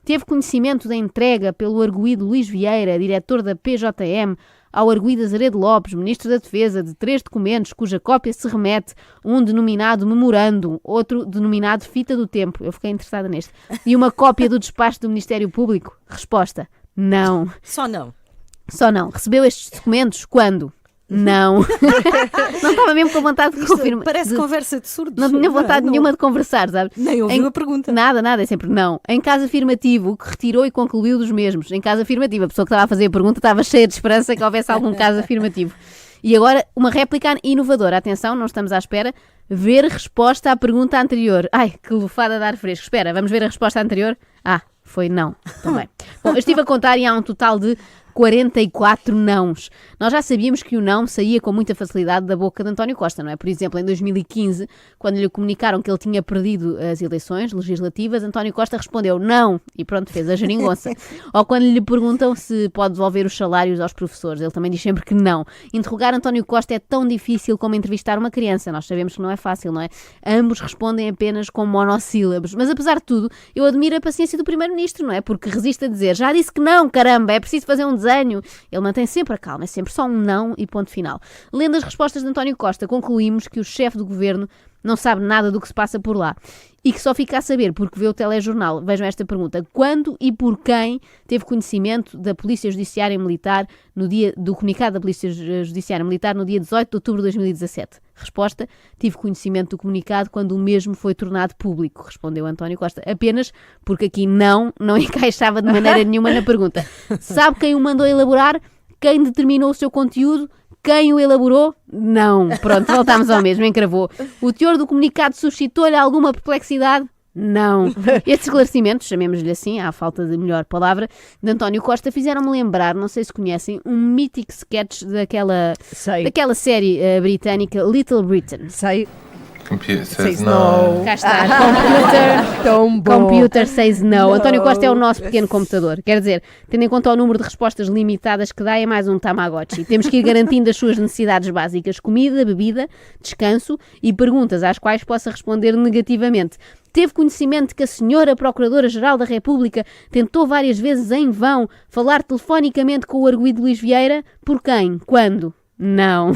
Teve conhecimento da entrega pelo arguido Luís Vieira, diretor da PJM, ao arguido Azeredo Lopes, Ministro da Defesa, de 3 documentos cuja cópia se remete, um denominado memorando, outro denominado fita do tempo, eu fiquei interessada neste, e uma cópia do despacho do Ministério Público? Resposta: não. Só não. Só não. Recebeu estes documentos quando? Não. Não estava mesmo com vontade de confirmar. Parece conversa de surdos. Não tinha vontade nenhuma de conversar, sabes? Nem ouviu a pergunta. Nada, é sempre não. Em caso afirmativo, que retirou e concluiu dos mesmos. Em caso afirmativo, a pessoa que estava a fazer a pergunta estava cheia de esperança que houvesse algum caso afirmativo. E agora, uma réplica inovadora. Atenção, não estamos à espera. Ver resposta à pergunta anterior. Ai, que lufada de ar fresco. Espera, vamos ver a resposta anterior? Foi não. Também. Bom, eu estive a contar e há um total de 44 nãos. Nós já sabíamos que o não saía com muita facilidade da boca de António Costa, não é? Por exemplo, em 2015, quando lhe comunicaram que ele tinha perdido as eleições legislativas, António Costa respondeu não e pronto, fez a geringonça. Ou quando lhe perguntam se pode devolver os salários aos professores, ele também diz sempre que não. Interrogar António Costa é tão difícil como entrevistar uma criança. Nós sabemos que não é fácil, não é? Ambos respondem apenas com monossílabos. Mas apesar de tudo, eu admiro a paciência do Primeiro-Ministro, não é? Porque resiste a dizer: já disse que não, caramba, é preciso fazer um desenho. Ele mantém sempre a calma, é sempre só um não e ponto final. Lendo as respostas de António Costa, concluímos que o chefe do governo não sabe nada do que se passa por lá e que só fica a saber porque vê o telejornal. Vejam esta pergunta: quando e por quem teve conhecimento da Polícia Judiciária Militar do comunicado da Polícia Judiciária Militar no dia 18 de outubro de 2017? Resposta: tive conhecimento do comunicado quando o mesmo foi tornado público, respondeu António Costa, apenas porque aqui não encaixava de maneira nenhuma na pergunta. Sabe quem o mandou elaborar? Quem determinou o seu conteúdo? Quem o elaborou? Não. Pronto, voltámos ao mesmo, encravou. O teor do comunicado suscitou-lhe alguma perplexidade? Não. Estes esclarecimentos, chamemos-lhe assim, à falta de melhor palavra, de António Costa, fizeram-me lembrar, não sei se conhecem, um mítico sketch daquela série britânica Little Britain. Sei. Computer says no. Cá está. Computer says no. António Costa é o nosso pequeno computador. Quer dizer, tendo em conta o número de respostas limitadas que dá, é mais um Tamagotchi. Temos que ir garantindo as suas necessidades básicas: comida, bebida, descanso e perguntas às quais possa responder negativamente. Teve conhecimento de que a senhora Procuradora-Geral da República tentou várias vezes em vão falar telefonicamente com o arguido Luís Vieira? Por quem? Quando? Não.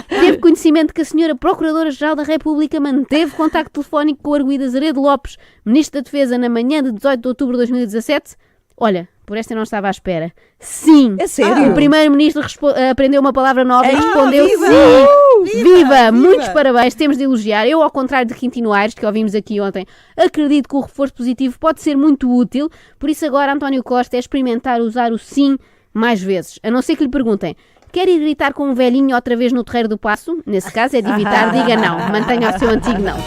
Teve conhecimento que a senhora Procuradora-Geral da República manteve contacto telefónico com o arguido Azeredo Lopes, Ministro da Defesa, na manhã de 18 de outubro de 2017? Olha, por esta eu não estava à espera. Sim! É sério? O Primeiro-Ministro aprendeu uma palavra nova e respondeu viva! Sim! Viva! Muitos parabéns, temos de elogiar. Eu, ao contrário de Quintino Aires, que ouvimos aqui ontem, acredito que o reforço positivo pode ser muito útil, por isso agora António Costa é experimentar usar o sim mais vezes. A não ser que lhe perguntem: quer ir gritar com um velhinho outra vez no Terreiro do Paço? Nesse caso é de evitar, diga não. Mantenha o seu antigo não.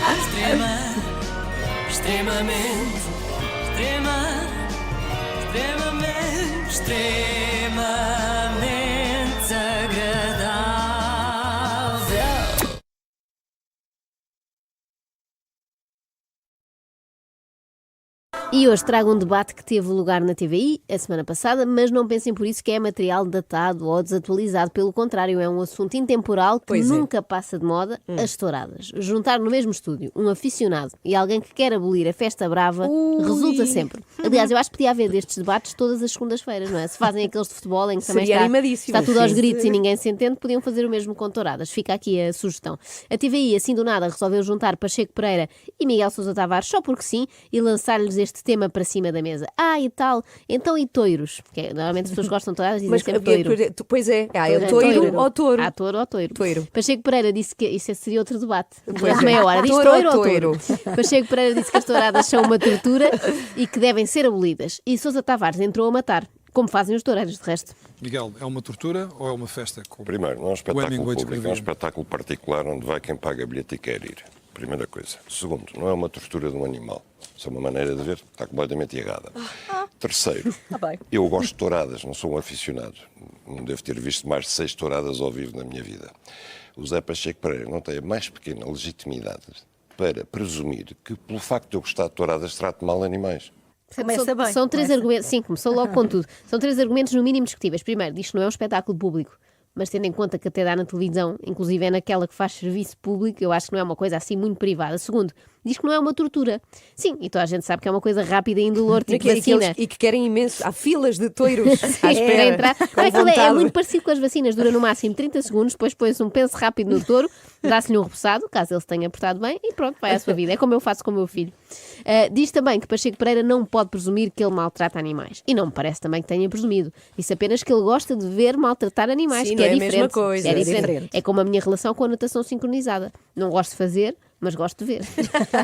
Extremamente agradável. E hoje trago um debate que teve lugar na TVI a semana passada, mas não pensem por isso que é material datado ou desatualizado. Pelo contrário, é um assunto intemporal que nunca passa de moda, as touradas. Juntar no mesmo estúdio um aficionado e alguém que quer abolir a festa brava resulta sempre. Aliás, eu acho que podia haver destes debates todas as segundas-feiras, não é? Se fazem aqueles de futebol em que também está tudo aos gritos e ninguém se entende, podiam fazer o mesmo com touradas. Fica aqui a sugestão. A TVI, assim do nada, resolveu juntar Pacheco Pereira e Miguel Sousa Tavares só porque sim e lançar-lhes este tema para cima da mesa. E tal, então e toiros? Porque normalmente as pessoas gostam de touradas e dizem sempre toiro. Pois é, é toiro ou touro. Touro ou toiro. Pacheco Pereira disse que isso seria outro debate. Depois de meia hora. Diz toiro ou toiro? Pacheco Pereira disse que as touradas são uma tortura e que devem ser abolidas. E Sousa Tavares entrou a matar, como fazem os toureiros de resto. Miguel, é uma tortura ou é uma festa? Primeiro, não é um espetáculo público, é um espetáculo particular onde vai quem paga bilhete e quer ir. Primeira coisa. Segundo, não é uma tortura de um animal. Isso é uma maneira de ver, está completamente errada. Terceiro, eu gosto de touradas, não sou um aficionado. Não devo ter visto mais de 6 touradas ao vivo na minha vida. O Zé Pacheco Pereira não tem a mais pequena legitimidade para presumir que, pelo facto de eu gostar de touradas, trato mal animais. São 3 argumentos, sim, começou logo com tudo. São 3 argumentos no mínimo discutíveis. Primeiro, diz que não é um espetáculo público, mas tendo em conta que até dá na televisão, inclusive é naquela que faz serviço público, eu acho que não é uma coisa assim muito privada. Segundo, diz que não é uma tortura. Sim, e toda a gente sabe que é uma coisa rápida e indolor, tipo vacina. E que querem imenso. Há filas de toiros à espera. Para entrar. É muito parecido com as vacinas, dura no máximo 30 segundos, depois põe-se um penso rápido no touro, dá-se-lhe um repousado, caso ele se tenha portado bem, e pronto, vai à sua vida. É como eu faço com o meu filho. Diz também que Pacheco Pereira não pode presumir que ele maltrata animais. E não me parece também que tenha presumido. Disse apenas que ele gosta de ver maltratar animais, sim, que é diferente. A mesma coisa, é diferente. É como a minha relação com a natação sincronizada. Não gosto de fazer, mas gosto de ver.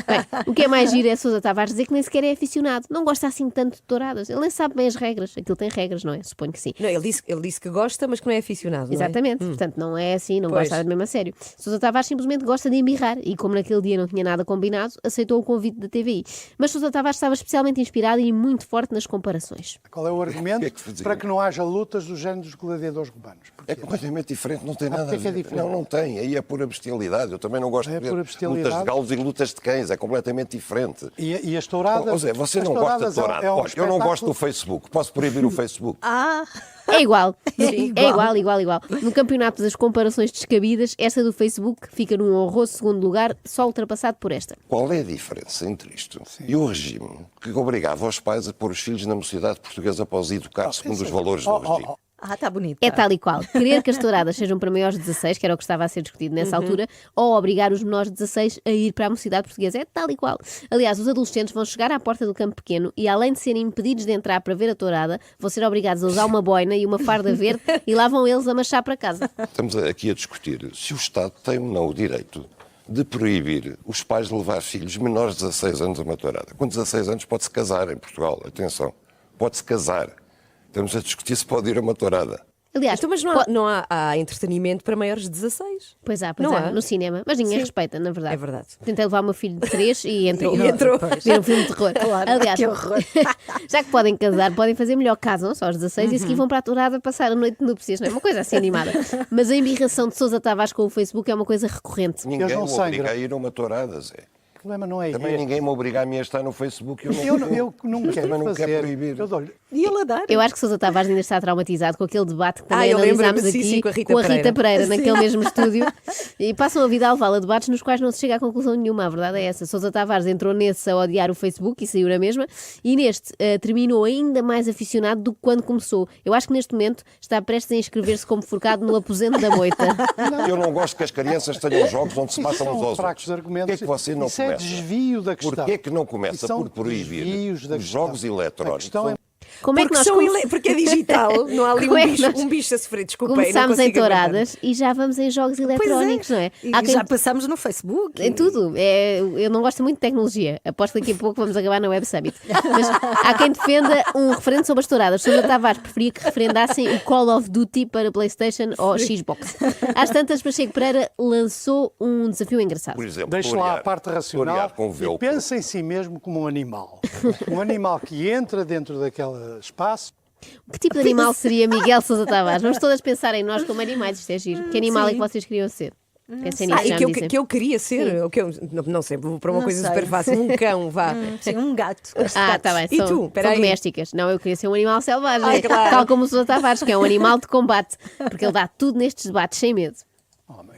Bem, o que é mais giro é Sousa Tavares dizer que nem sequer é aficionado. Não gosta assim tanto de touradas. Ele nem sabe bem as regras. Aquilo tem regras, não é? Suponho que sim. Não, ele disse que gosta, mas que não é aficionado. Exatamente. Não é? Portanto, não é assim, não gosta mesmo a sério. Sousa Tavares simplesmente gosta de embirrar e, como naquele dia não tinha nada combinado, aceitou o convite da TVI. Mas Sousa Tavares estava especialmente inspirado e muito forte nas comparações. Qual é o argumento para que não haja lutas do género dos gladiadores romanos? É completamente diferente, não tem nada a ver. Não tem. Aí é pura bestialidade. Eu também não gosto de ver lutas de galos e lutas de cães. É completamente diferente. E as touradas... Zé, você não gosta de tourada. Olha, eu não gosto do Facebook. Posso proibir o Facebook? É igual. É igual. No campeonato das comparações descabidas, essa do Facebook fica num honroso segundo lugar, só ultrapassado por esta. Qual é a diferença entre isto e o regime que obrigava os pais a pôr os filhos na mocidade portuguesa após educar segundo os valores do regime? Está bonito. É tal e qual. Querer que as touradas sejam para maiores de 16, que era o que estava a ser discutido nessa altura, ou obrigar os menores de 16 a ir para a mocidade portuguesa. É tal e qual. Aliás, os adolescentes vão chegar à porta do campo pequeno e, além de serem impedidos de entrar para ver a tourada, vão ser obrigados a usar uma boina e uma farda verde e lá vão eles a marchar para casa. Estamos aqui a discutir se o Estado tem ou não o direito de proibir os pais de levar filhos menores de 16 anos a uma tourada. Com 16 anos pode-se casar em Portugal. Atenção. Pode-se casar. Estamos a discutir se pode ir a uma tourada. Aliás, então, mas não há entretenimento para maiores de 16. Pois há, no cinema. Mas ninguém respeita, na verdade. É verdade. Tentei levar o meu filho de 3 e entrou. Viram um filme de terror. Claro, aliás, que horror. Já que podem casar, podem fazer melhor. Casam só aos 16 e a seguir vão para a tourada passar a noite de núpcias. Não é uma coisa assim animada. Mas a embirração de Sousa Tavares com o Facebook é uma coisa recorrente. Ninguém me obriga a ir a uma tourada, Zé. O problema não é também ninguém me obriga a mim a estar no Facebook. Eu não quero fazer. Proibir. E ele a dar. Eu acho que Sousa Tavares ainda está traumatizado com aquele debate que também analisámos aqui com a Rita Pereira naquele mesmo estúdio. E passam a vida a levá-la a debates nos quais não se chega a conclusão nenhuma. A verdade é essa. Sousa Tavares entrou nesse a odiar o Facebook e saiu na mesma. E neste terminou ainda mais aficionado do que quando começou. Eu acho que neste momento está prestes a inscrever-se como forcado no aposento da moita. Eu não gosto que as crianças tenham jogos onde se matam uns aos outros. Porquê é que você não começa? É desvio da questão. Porquê é que não começa por proibir os jogos eletrónicos? Como é que nós porque é digital, não há ali um bicho a sofrer, desculpem. Começámos em touradas e já vamos em jogos eletrónicos, não é? Já passamos no Facebook. Em tudo. Eu não gosto muito de tecnologia. Aposto que daqui a pouco vamos acabar na Web Summit. Mas há quem defenda um referendo sobre as touradas. Sousa Tavares preferia que referendassem o Call of Duty para PlayStation ou Xbox. Às tantas, Pacheco Pereira lançou um desafio engraçado. Por exemplo, deixe lá a parte racional e pensa em si mesmo como um animal. Um animal que entra dentro daquele espaço. Que tipo de animal seria Miguel Sousa Tavares? Vamos todas pensar em nós como animais, isto é giro. Que animal é que vocês queriam ser? Pensei nisso, já me dizem. que eu queria ser, o que eu não sei, vou para uma coisa super fácil, um cão, vá. Sim, um gato. Está bem, E tu? são Espera aí. domésticas. Não, eu queria ser um animal selvagem, Ai, claro. tal como o Sousa Tavares, que é um animal de combate, porque ele dá tudo nestes debates sem medo.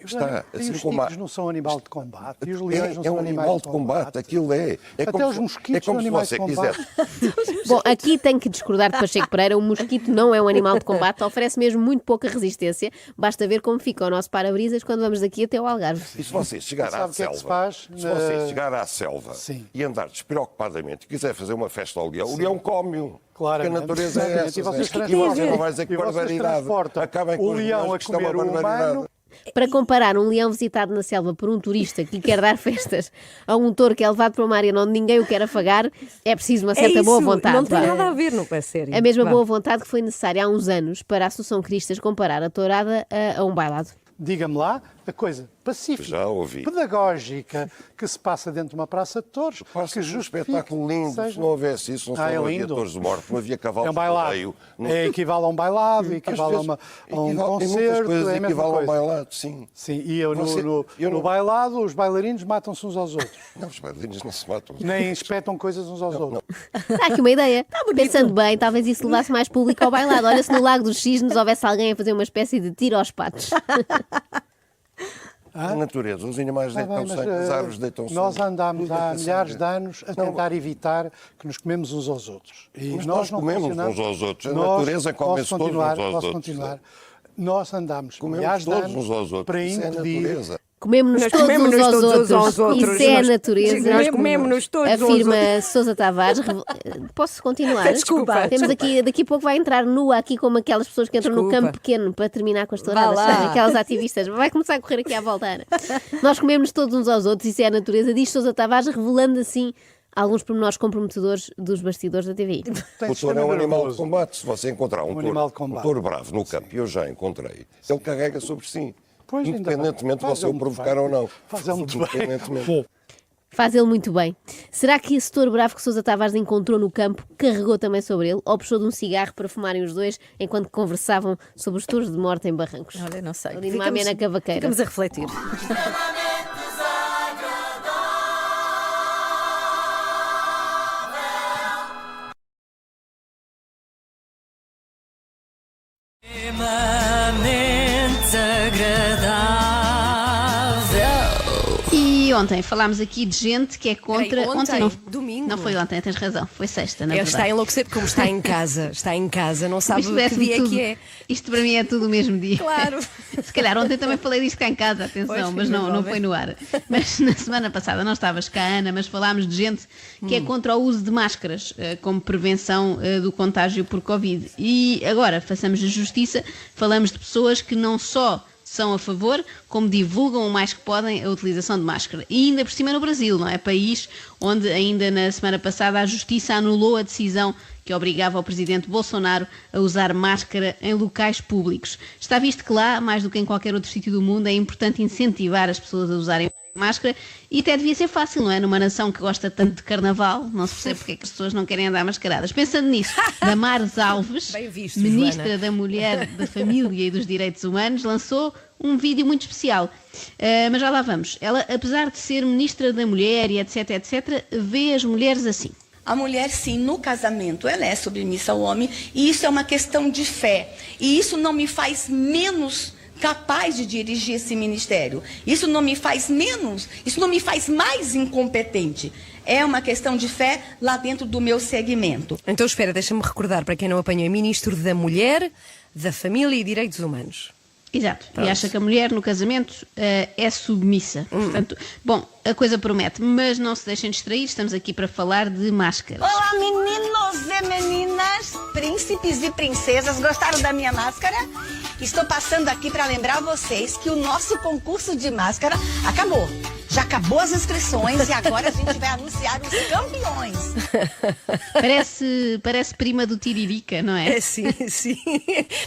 Está, assim e os como tigres não são animal de combate, e os leões não é são um animal de combate, aquilo é. Até os mosquitos como são se animais você de combate. quiser. Bom, aqui tenho que discordar de Pacheco Pereira. O mosquito não é um animal de combate, oferece mesmo muito pouca resistência. Basta ver como fica o nosso para-brisas quando vamos daqui até ao Algarve. E se você chegar à Sabe o que é que se selva, faz? se você chegar à selva e andar despreocupadamente e quiser fazer uma festa ao leão, o leão come-o. Porque a natureza é essa. E vocês E você não vai dizer que barbaridade. Acabem com o leão a que isto é uma comer o barbaridade. humano. Para comparar um leão visitado na selva por um turista que quer dar festas a um touro que é levado para uma área onde ninguém o quer afagar, é preciso uma certa boa vontade. Não tem nada a ver, não é sério. A mesma boa vontade que foi necessária há uns anos para a Associação Cristas comparar a tourada a um bailado. Diga-me lá a coisa pacífica, Já ouvi. pedagógica que se passa dentro de uma praça de touros. Passa que um justifique espetáculo lindo. seja- Se não houvesse isso, não é havia lindo. touros de morte, não havia cavalos É um bailado. de rodeio. É equivale a um bailado, equivale a um Tem muitas concerto, coisas é a mesma equivale a um coisa. bailado, sim. Sim, e eu, Você- no bailado os bailarinos matam-se uns aos outros. Não, os bailarinos não se matam. Nem espetam coisas uns aos outros. Há aqui uma ideia. Pensando bem, talvez isso levasse mais público ao bailado. Olha, se no Lago dos Cisnes houvesse alguém a fazer uma espécie de tiro aos patos. A natureza, os animais Tá bem, deitam mas, sangue, as árvores deitam sangue. nós andámos tudo há deita milhares sangue. de anos a tentar evitar que nos comemos uns aos outros. E Mas nós nós não comemos funcionamos. uns aos outros. A Nós- natureza come-se posso todos uns continuar, aos posso outros. continuar. Nós andámos Comemos milhares de todos anos uns aos outros. para Isso é a impedir... natureza. Comemos-nos Nós todos comemos-nos uns aos todos outros. outros. Isso é a Nós- natureza. Nós comemos-nos todos uns aos Afirma outros. Sousa Tavares. Posso continuar? Desculpa. Temos aqui, daqui a pouco vai entrar nua aqui como aquelas pessoas que entram no Desculpa. campo pequeno para terminar com as touradas, Vá lá. sabem? Aquelas ativistas. Vai começar a correr aqui à volta, Ana. Nós comemos todos uns aos outros, isso é a natureza, diz Sousa Tavares, revelando assim alguns pormenores comprometedores dos bastidores da TVI. O touro é um animal de combate. Se você encontrar um animal de touro, combate. touro bravo no campo, e eu já encontrei, ele carrega sobre si. Pois, ainda bem. Independentemente de Faz você ele o muito provocar bem. ou não. Faz ele muito bem. Independentemente. Faz ele muito bem. Será que esse touro bravo que Sousa Tavares encontrou no campo carregou também sobre ele ou puxou de um cigarro para fumarem os dois enquanto conversavam sobre os touros de morte em barrancos? Olha, não sei. Ali numa amena cavaqueira. Ficamos a refletir. E ontem falámos aqui de gente que é contra... Peraí, ontem? não, Domingo? Não foi ontem, tens razão, foi sexta, na Ele verdade. está a enlouquecer como está em casa. Está em casa, não sabe Isto que parece-me dia é tudo- que é. Isto para mim é tudo o mesmo dia. Claro. Se calhar ontem também falei disto cá em casa, atenção, Pois, mas não provavelmente. foi no ar. Mas na semana passada não estavas cá, Ana, mas falámos de gente que é contra o uso de máscaras como prevenção do contágio por Covid. E agora, façamos a justiça, falamos de pessoas que não só são a favor, como divulgam o mais que podem a utilização de máscara. E ainda por cima no Brasil, não é? País onde ainda na semana passada a Justiça anulou a decisão que obrigava o presidente Bolsonaro a usar máscara em locais públicos. Está visto que lá, mais do que em qualquer outro sítio do mundo, é importante incentivar as pessoas a usarem máscara e até devia ser fácil, não é? Numa nação que gosta tanto de carnaval, não se percebe porque é que as pessoas não querem andar mascaradas. Pensando nisso, Damares Alves, Bem visto, ministra Joana. da Mulher, da Família e dos Direitos Humanos, lançou um vídeo muito especial. Mas já lá vamos. Ela, apesar de ser ministra da Mulher e etc, vê as mulheres assim. A mulher, sim, no casamento, ela é submissa ao homem e isso é uma questão de fé. E isso não me faz menos capaz de dirigir esse ministério. Isso não me faz menos, isso não me faz mais incompetente. É uma questão de fé lá dentro do meu segmento. Então espera, deixa-me recordar para quem não apanhou, é Ministro da Mulher, da Família e Direitos Humanos. Exato. Pronto. E acha que a mulher no casamento é submissa. Portanto, bom, a coisa promete, mas não se deixem distrair, estamos aqui para falar de máscaras. Olá, meninos e meninas, príncipes e princesas, gostaram da minha máscara? Estou passando aqui para lembrar vocês que o nosso concurso de máscara acabou. Já acabou as inscrições e agora a gente vai anunciar os campeões. Parece prima do Tiririca, não é? É, sim.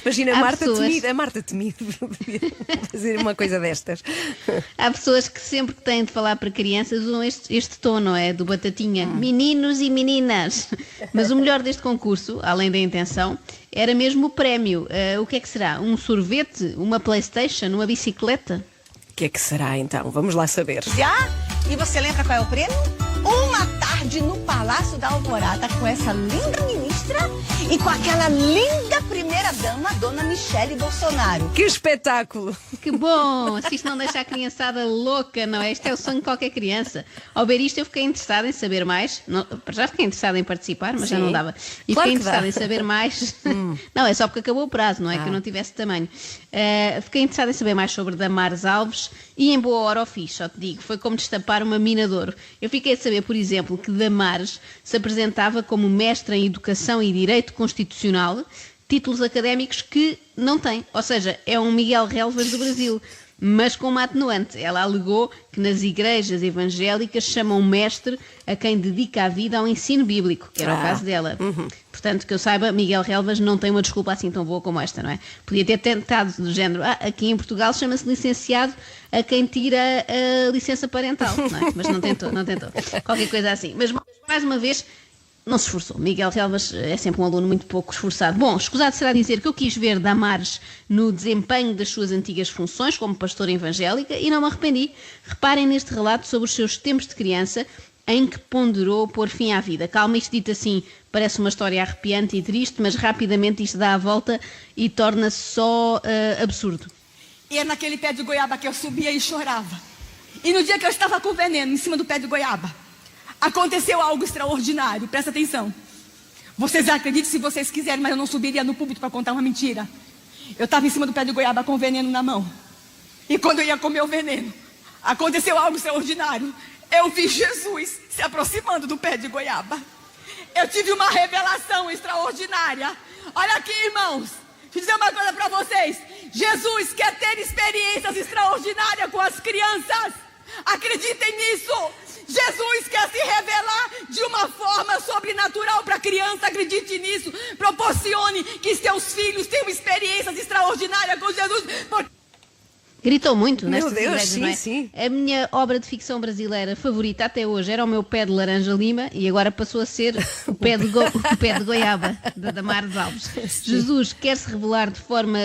Imagina a Há Marta pessoas- Temido. A Marta Temido fazer uma coisa destas. Há pessoas que sempre que têm de falar para crianças usam este tom, não é? Do batatinha. Meninos e meninas. Mas o melhor deste concurso, além da intenção, era mesmo o prémio. O que é que será? Um sorvete? Uma PlayStation? Uma bicicleta? O que é que será então? Vamos lá saber. E você lembra qual é o prêmio? Uma tarde no Palácio da Alvorada com essa linda ministra e com aquela linda primeira-dama, Dona Michele Bolsonaro. Que espetáculo! Que bom! Se isto não deixa a criançada louca, não é? Este é o sonho de qualquer criança. Ao ver isto eu fiquei interessada em saber mais. Não, já fiquei interessada em participar, mas já não dava. E claro fiquei interessada em saber mais. Não, é só porque acabou o prazo, não é que eu não tivesse tamanho. Fiquei interessada em saber mais sobre Damares Alves e em boa hora o fiz, só te digo. Foi como destapar uma mina de ouro. Eu fiquei a saber, por exemplo, que Damares se apresentava como mestra em Educação e Direito Constitucional, títulos académicos que não tem. Ou seja, é um Miguel Relvas do Brasil. Mas com uma atenuante. Ela alegou que nas igrejas evangélicas chamam mestre a quem dedica a vida ao ensino bíblico, que era o caso dela. Portanto, que eu saiba, Miguel Relvas não tem uma desculpa assim tão boa como esta, não é? Podia ter tentado do género, aqui em Portugal chama-se licenciado a quem tira a licença parental, não é? Mas não tentou. Qualquer coisa assim. Mas, mais uma vez, não se esforçou. Miguel Relvas é sempre um aluno muito pouco esforçado. Bom, escusado será dizer que eu quis ver Damares no desempenho das suas antigas funções como pastora evangélica e não me arrependi. Reparem neste relato sobre os seus tempos de criança em que ponderou pôr fim à vida. Calma, isto dito assim parece uma história arrepiante e triste, mas rapidamente isto dá a volta e torna-se só absurdo. E é naquele pé de goiaba que eu subia e chorava. E no dia que eu estava com veneno em cima do pé de goiaba, aconteceu algo extraordinário, presta atenção. Vocês acreditam se vocês quiserem, mas eu não subiria no púlpito para contar uma mentira. Eu estava em cima do pé de goiaba com veneno na mão. E quando eu ia comer o veneno, aconteceu algo extraordinário. Eu vi Jesus se aproximando do pé de goiaba. Eu tive uma revelação extraordinária. Olha aqui, irmãos. Deixa eu dizer uma coisa para vocês. Jesus quer ter experiências extraordinárias com as crianças. Acreditem nisso. Jesus quer se revelar de uma forma sobrenatural para a criança, acredite nisso. Proporcione que seus filhos tenham experiências extraordinárias com Jesus. Gritou muito Meu nestas Deus, igrejas, não é? sim. A minha obra de ficção brasileira favorita até hoje era o meu pé de laranja lima e agora passou a ser o pé de goiaba da Damares Alves. Jesus quer se revelar de forma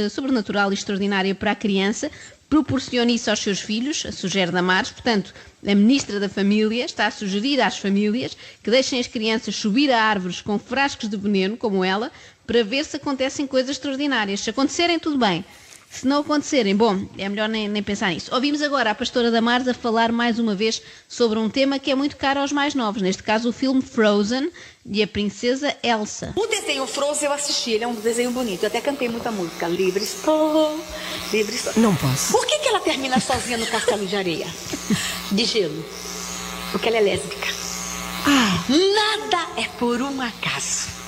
sobrenatural e extraordinária para a criança. Proporcione isso aos seus filhos, sugere Damares. Portanto, a Ministra da Família está a sugerir às famílias que deixem as crianças subir a árvores com frascos de veneno, como ela, para ver se acontecem coisas extraordinárias. Se acontecerem, tudo bem. Se não acontecerem, bom, é melhor nem pensar nisso. Ouvimos agora a pastora Damares a falar mais uma vez sobre um tema que é muito caro aos mais novos. Neste caso, o filme Frozen e a princesa Elsa. O desenho Frozen eu assisti, ele é um desenho bonito. Eu até cantei muita música. Livre estou, livre estou. Não posso. Por que ela termina sozinha no castelo de areia? De gelo. Porque ela é lésbica. Nada é por um acaso.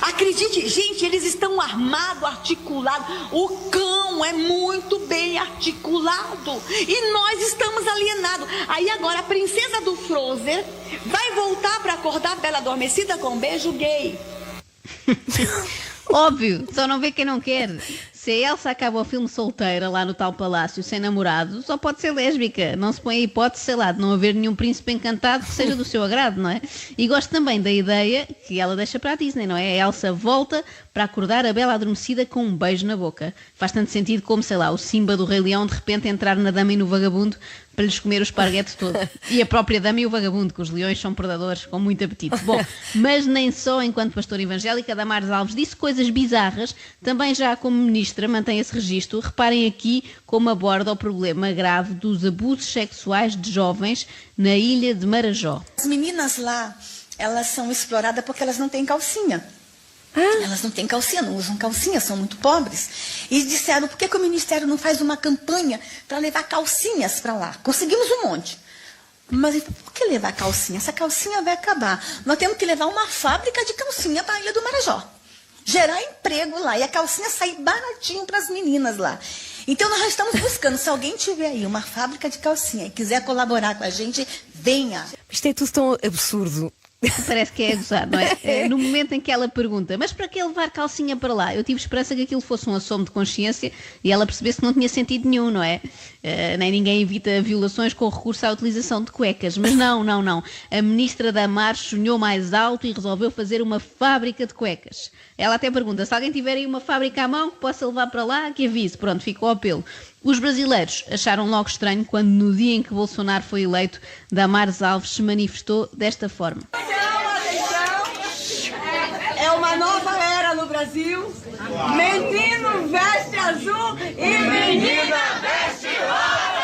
Acredite, gente, eles estão armados, articulados. O cão é muito bem articulado. E nós estamos alienados. Aí agora a princesa do Frozen vai voltar para acordar a Bela Adormecida com um beijo gay. Óbvio, só não vê quem não quer. Se a Elsa acaba o filme solteira lá no tal palácio, sem namorado, só pode ser lésbica. Não se põe a hipótese, sei lá, de não haver nenhum príncipe encantado que seja do seu agrado, não é? E gosto também da ideia que ela deixa para a Disney, não é? A Elsa volta para acordar a Bela Adormecida com um beijo na boca. Faz tanto sentido como, sei lá, o Simba do Rei Leão de repente entrar na Dama e no Vagabundo para lhes comer o esparguete todo. E a própria Dama e o Vagabundo, que os leões são predadores com muito apetite. Bom, mas nem só enquanto pastora evangélica, Damares Alves disse coisas bizarras, também já como ministra mantém esse registro. Reparem aqui como aborda o problema grave dos abusos sexuais de jovens na ilha de Marajó. As meninas lá, elas são exploradas porque elas não têm calcinha. Elas não têm calcinha, não usam calcinha, são muito pobres. E disseram, por que o Ministério não faz uma campanha para levar calcinhas para lá? Conseguimos um monte. Mas por que levar calcinha? Essa calcinha vai acabar. Nós temos que levar uma fábrica de calcinha para a Ilha do Marajó. Gerar emprego lá e a calcinha sair baratinho para as meninas lá. Então nós estamos buscando, se alguém tiver aí uma fábrica de calcinha e quiser colaborar com a gente, venha. Isto é tudo tão absurdo. Parece que é gozado, não é? No momento em que ela pergunta, mas para que levar calcinha para lá? Eu tive esperança que aquilo fosse um assomo de consciência e ela percebesse que não tinha sentido nenhum, não é? Nem ninguém evita violações com recurso à utilização de cuecas. Mas não. A ministra Damares sonhou mais alto e resolveu fazer uma fábrica de cuecas. Ela até pergunta, se alguém tiver aí uma fábrica à mão que possa levar para lá, que avise. Pronto, ficou ao apelo. Os brasileiros acharam logo estranho quando, no dia em que Bolsonaro foi eleito, Damares Alves se manifestou desta forma. É uma nova era no Brasil. Menino veste azul e menina veste rosa.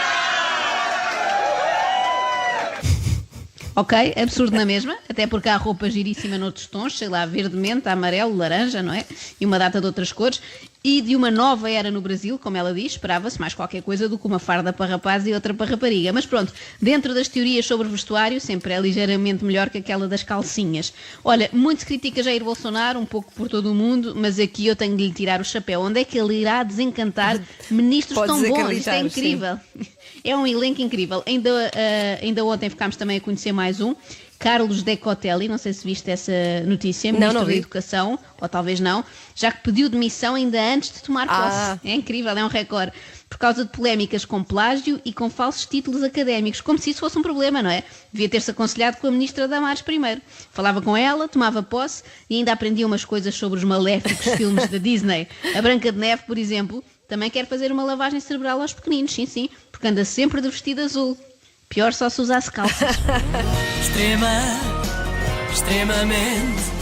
Ok, absurdo na mesma, até porque há roupa giríssima noutros tons, sei lá, verde, menta, amarelo, laranja, não é? E uma data de outras cores. E de uma nova era no Brasil, como ela diz, esperava-se mais qualquer coisa do que uma farda para rapaz e outra para rapariga. Mas pronto, dentro das teorias sobre vestuário, sempre é ligeiramente melhor que aquela das calcinhas. Olha, muito se critica Jair Bolsonaro, um pouco por todo o mundo, mas aqui eu tenho de lhe tirar o chapéu. Onde é que ele irá desencantar ministros tão bons? Isto é incrível. Sim. É um elenco incrível. Ainda ontem ficámos também a conhecer mais um. Carlos Decotelli, não sei se viste essa notícia, ministro da Educação, ou talvez não, já que pediu demissão ainda antes de tomar posse. É incrível, é um recorde. Por causa de polémicas com plágio e com falsos títulos académicos, como se isso fosse um problema, não é? Devia ter-se aconselhado com a ministra Damares primeiro. Falava com ela, tomava posse e ainda aprendia umas coisas sobre os maléficos filmes da Disney. A Branca de Neve, por exemplo, também quer fazer uma lavagem cerebral aos pequeninos, sim, porque anda sempre de vestido azul. Pior só se usasse calças. Extremamente